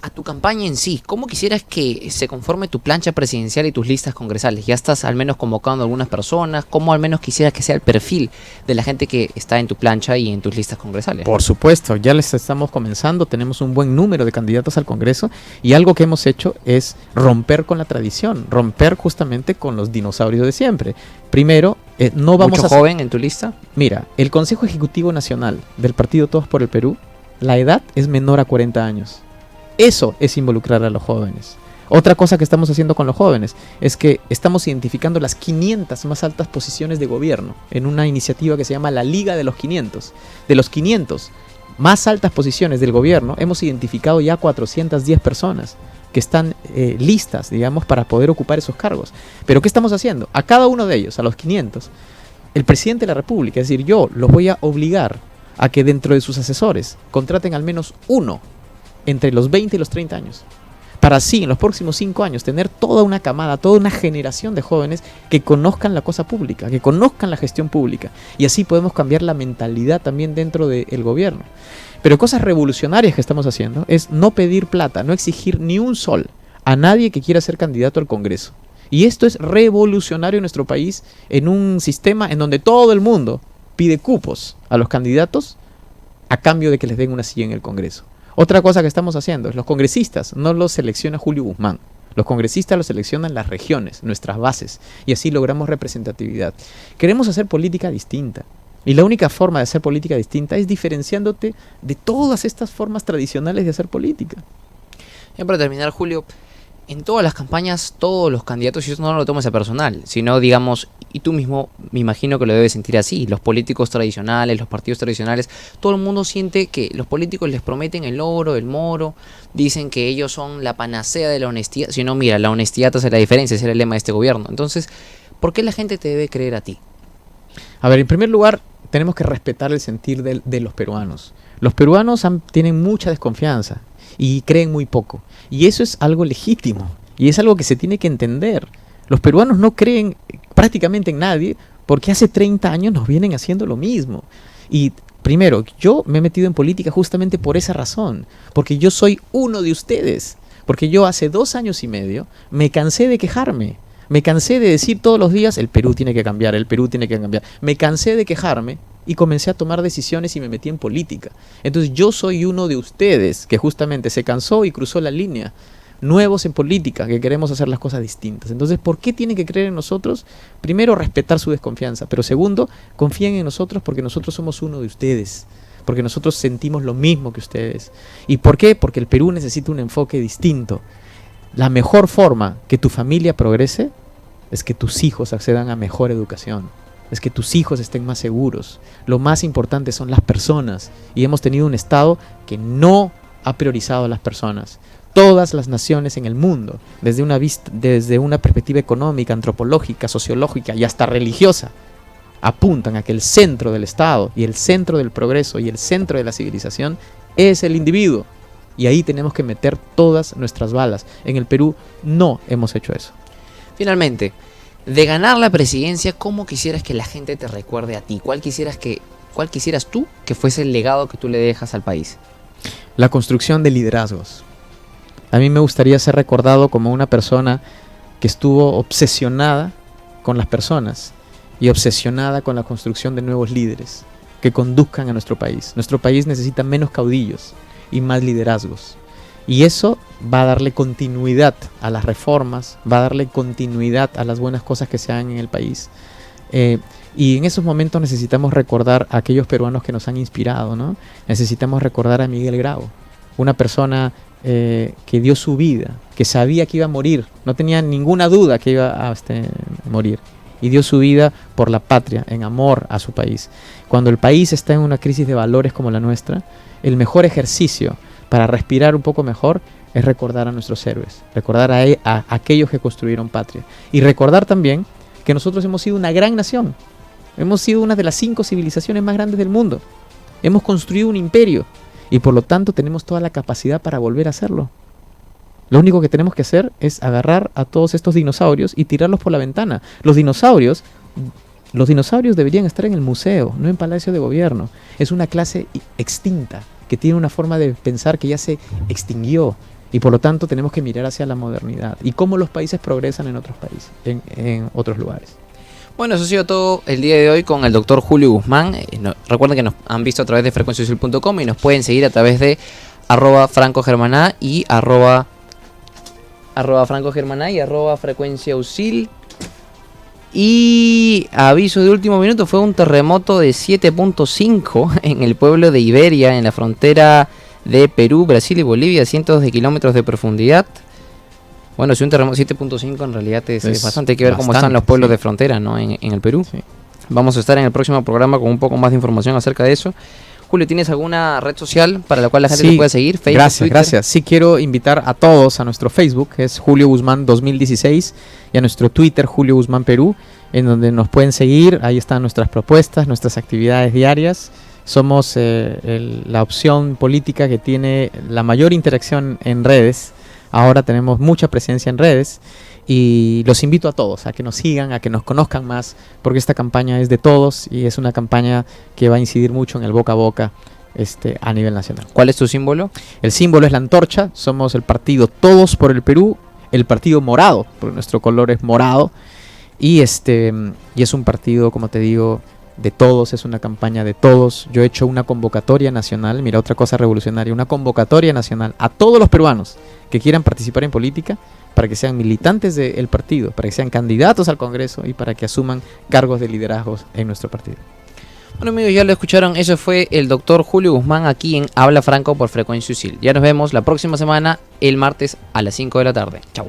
A: a tu campaña en sí, ¿cómo quisieras que se conforme tu plancha presidencial y tus listas congresales? ¿Ya estás al menos convocando a algunas personas? ¿Cómo al menos quisieras que sea el perfil de la gente que está en tu plancha y en tus listas congresales?
B: Por supuesto, ya les estamos comenzando, tenemos un buen número de candidatos al Congreso y algo que hemos hecho es romper con la tradición, romper justamente con los dinosaurios de siempre. Primero, no vamos
A: ¿Mucho joven en tu lista?
B: Mira, el Consejo Ejecutivo Nacional del Partido Todos por el Perú, la edad es menor a 40 años. Eso es involucrar a los jóvenes. Otra cosa que estamos haciendo con los jóvenes es que estamos identificando las 500 más altas posiciones de gobierno en una iniciativa que se llama la Liga de los 500. De los 500 más altas posiciones del gobierno, hemos identificado ya 410 personas que están listas, digamos, para poder ocupar esos cargos. Pero ¿qué estamos haciendo? A cada uno de ellos, a los 500, el presidente de la República, es decir, yo los voy a obligar a que dentro de sus asesores contraten al menos uno entre los 20 y los 30 años, para así en los próximos 5 años tener toda una camada, toda una generación de jóvenes que conozcan la cosa pública, que conozcan la gestión pública, y así podemos cambiar la mentalidad también dentro del gobierno. Pero cosas revolucionarias que estamos haciendo es no pedir plata, no exigir ni un sol a nadie que quiera ser candidato al Congreso. Y esto es revolucionario en nuestro país, en un sistema en donde todo el mundo pide cupos a los candidatos a cambio de que les den una silla en el Congreso. Otra cosa que estamos haciendo es los congresistas no los selecciona Julio Guzmán. Los congresistas los seleccionan las regiones, nuestras bases, y así logramos representatividad. Queremos hacer política distinta. Y la única forma de hacer política distinta es diferenciándote de todas estas formas tradicionales de hacer política.
A: Ya para terminar, Julio, en todas las campañas, todos los candidatos, y eso no lo tomes a personal, sino, digamos, y tú mismo me imagino que lo debes sentir así, los políticos tradicionales, los partidos tradicionales, todo el mundo siente que los políticos les prometen el oro, el moro, dicen que ellos son la panacea de la honestidad. Si no, mira, la honestidad hace la diferencia, ese es el lema de este gobierno. Entonces, ¿por qué la gente te debe creer a ti?
B: A ver, en primer lugar, tenemos que respetar el sentir de los peruanos. Los peruanos tienen mucha desconfianza y creen muy poco. Y eso es algo legítimo y es algo que se tiene que entender. Los peruanos no creen prácticamente en nadie porque hace 30 años nos vienen haciendo lo mismo. Y primero, yo me he metido en política justamente por esa razón, porque yo soy uno de ustedes. Porque yo hace 2 años y medio me cansé de quejarme. Me cansé de decir todos los días, el Perú tiene que cambiar, el Perú tiene que cambiar. Me cansé de quejarme y comencé a tomar decisiones y me metí en política. Entonces yo soy uno de ustedes que justamente se cansó y cruzó la línea. Nuevos en política, que queremos hacer las cosas distintas. Entonces, ¿por qué tienen que creer en nosotros? Primero, respetar su desconfianza. Pero segundo, confíen en nosotros porque nosotros somos uno de ustedes. Porque nosotros sentimos lo mismo que ustedes. ¿Y por qué? Porque el Perú necesita un enfoque distinto. La mejor forma que tu familia progrese es que tus hijos accedan a mejor educación, es que tus hijos estén más seguros. Lo más importante son las personas y hemos tenido un Estado que no ha priorizado a las personas. Todas las naciones en el mundo, desde una perspectiva económica, antropológica, sociológica y hasta religiosa, apuntan a que el centro del Estado y el centro del progreso y el centro de la civilización es el individuo. Y ahí tenemos que meter todas nuestras balas. En el Perú no hemos hecho eso.
A: Finalmente, de ganar la presidencia, ¿cómo quisieras que la gente te recuerde a ti? ¿Cuál quisieras tú que fuese el legado que tú le dejas al país?
B: La construcción de liderazgos. A mí me gustaría ser recordado como una persona que estuvo obsesionada con las personas y obsesionada con la construcción de nuevos líderes que conduzcan a nuestro país. Nuestro país necesita menos caudillos y más liderazgos. Y eso va a darle continuidad a las reformas, va a darle continuidad a las buenas cosas que se hagan en el país. Y en esos momentos necesitamos recordar a aquellos peruanos que nos han inspirado, ¿no? Necesitamos recordar a Miguel Grau, una persona que dio su vida, que sabía que iba a morir, no tenía ninguna duda que iba a morir. Y dio su vida por la patria, en amor a su país. Cuando el país está en una crisis de valores como la nuestra, el mejor ejercicio para respirar un poco mejor es recordar a nuestros héroes, recordar a aquellos que construyeron patria. Y recordar también que nosotros hemos sido una gran nación, hemos sido una de las 5 civilizaciones más grandes del mundo, hemos construido un imperio y por lo tanto tenemos toda la capacidad para volver a hacerlo. Lo único que tenemos que hacer es agarrar a todos estos dinosaurios y tirarlos por la ventana. Los dinosaurios deberían estar en el museo, no en Palacio de Gobierno. Es una clase extinta, que tiene una forma de pensar que ya se extinguió. Y por lo tanto tenemos que mirar hacia la modernidad y cómo los países progresan en otros países, en otros lugares.
A: Bueno, eso ha sido todo el día de hoy con el doctor Julio Guzmán. Recuerden que nos han visto a través de frecuenciausil.com y nos pueden seguir a través de @francogermaná y @francogermaná y @frecuenciausil. Y aviso de último minuto, fue un terremoto de 7.5 en el pueblo de Iberia, en la frontera de Perú, Brasil y Bolivia, cientos de kilómetros de profundidad. Bueno, si un terremoto 7.5 en realidad es bastante. Hay que ver cómo están los pueblos de frontera, ¿no? en el Perú. Sí. Vamos a estar en el próximo programa con un poco más de información acerca de eso. Julio, ¿tienes alguna red social para la cual la gente te pueda seguir? Facebook,
B: gracias,
A: Twitter.
B: Gracias. Sí, quiero invitar a todos a nuestro Facebook, que es Julio Guzmán 2016, y a nuestro Twitter, Julio Guzmán Perú, en donde nos pueden seguir. Ahí están nuestras propuestas, nuestras actividades diarias. Somos la opción política que tiene la mayor interacción en redes. Ahora tenemos mucha presencia en redes. Y los invito a todos a que nos sigan, a que nos conozcan más, porque esta campaña es de todos y es una campaña que va a incidir mucho en el boca a boca a nivel nacional.
A: ¿Cuál es tu símbolo?
B: El símbolo es la antorcha. Somos el partido Todos por el Perú, el partido morado, porque nuestro color es morado. Y es un partido, como te digo, de todos, es una campaña de todos. Yo he hecho una convocatoria nacional, mira, otra cosa revolucionaria, una convocatoria nacional a todos los peruanos que quieran participar en política, para que sean militantes del partido, para que sean candidatos al Congreso y para que asuman cargos de liderazgo en nuestro partido.
A: Bueno, amigos, ya lo escucharon, eso fue el doctor Julio Guzmán aquí en Habla Franco por Frecuencia USIL. Ya nos vemos la próxima semana, el martes a las 5 de la tarde. Chau.